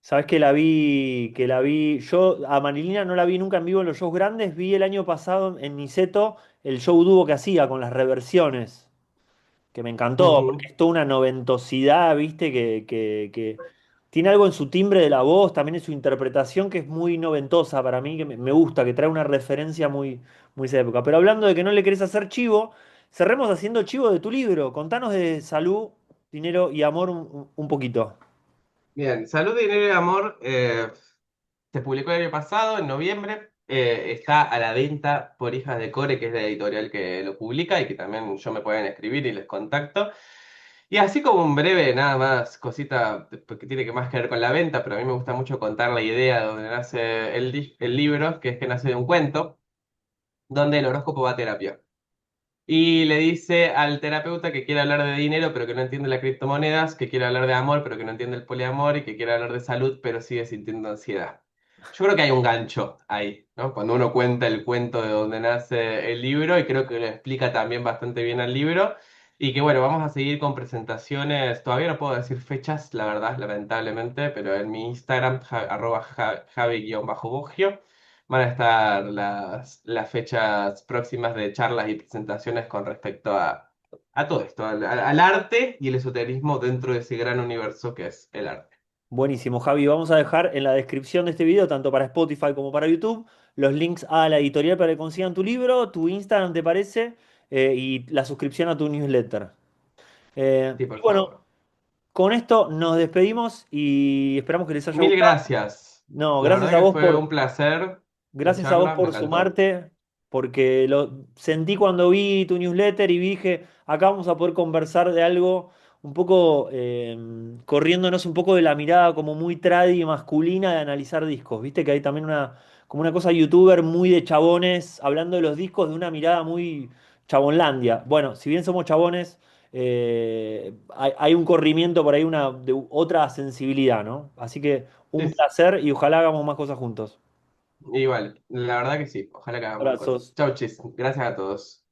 Sabes que la vi, yo a Marilina no la vi nunca en vivo en los shows grandes, vi el año pasado en Niceto el show dúo que hacía con las reversiones, que me encantó, porque Ujú. es toda una noventosidad, ¿viste? Que tiene algo en su timbre de la voz, también en su interpretación, que es muy noventosa para mí, que me gusta, que trae una referencia muy, muy de esa época. Pero hablando de que no le querés hacer chivo, cerremos haciendo chivo de tu libro. Contanos de salud, dinero y amor un poquito. Bien, Salud, Dinero y Amor se publicó el año pasado, en noviembre. Está a la venta por Hijas de Core, que es la editorial que lo publica y que también yo me pueden escribir y les contacto. Y así como un breve, nada más, cosita que tiene que más que ver con la venta, pero a mí me gusta mucho contar la idea de donde nace el libro, que es que nace de un cuento, donde el horóscopo va a terapia. Y le dice al terapeuta que quiere hablar de dinero, pero que no entiende las criptomonedas, que quiere hablar de amor, pero que no entiende el poliamor, y que quiere hablar de salud, pero sigue sintiendo ansiedad. Yo creo que hay un gancho ahí, ¿no? Cuando uno cuenta el cuento de donde nace el libro, y creo que lo explica también bastante bien al libro, y que bueno, vamos a seguir con presentaciones, todavía no puedo decir fechas, la verdad, lamentablemente, pero en mi Instagram, javi-bogio, van a estar las fechas próximas de charlas y presentaciones con respecto a todo esto, al arte y el esoterismo dentro de ese gran universo que es el arte. Buenísimo, Javi. Vamos a dejar en la descripción de este video, tanto para Spotify como para YouTube, los links a la editorial para que consigan tu libro, tu Instagram, ¿te parece? Y la suscripción a tu newsletter. Sí, Y por bueno, favor. con esto nos despedimos y esperamos que les haya Mil gustado. gracias. No, La verdad gracias a que vos fue un por, placer la Gracias a vos charla, me por encantó. sumarte, porque lo sentí cuando vi tu newsletter y dije, acá vamos a poder conversar de algo un poco, corriéndonos un poco de la mirada como muy tradi y masculina de analizar discos. Viste que hay también como una cosa youtuber muy de chabones, hablando de los discos de una mirada muy chabonlandia. Bueno, si bien somos chabones, hay un corrimiento por ahí, de otra sensibilidad, ¿no? Así que un Sí, placer y ojalá hagamos más cosas juntos. igual, la verdad que sí. Ojalá que hagamos más cosas. Abrazos. Chau, chis. Gracias a todos.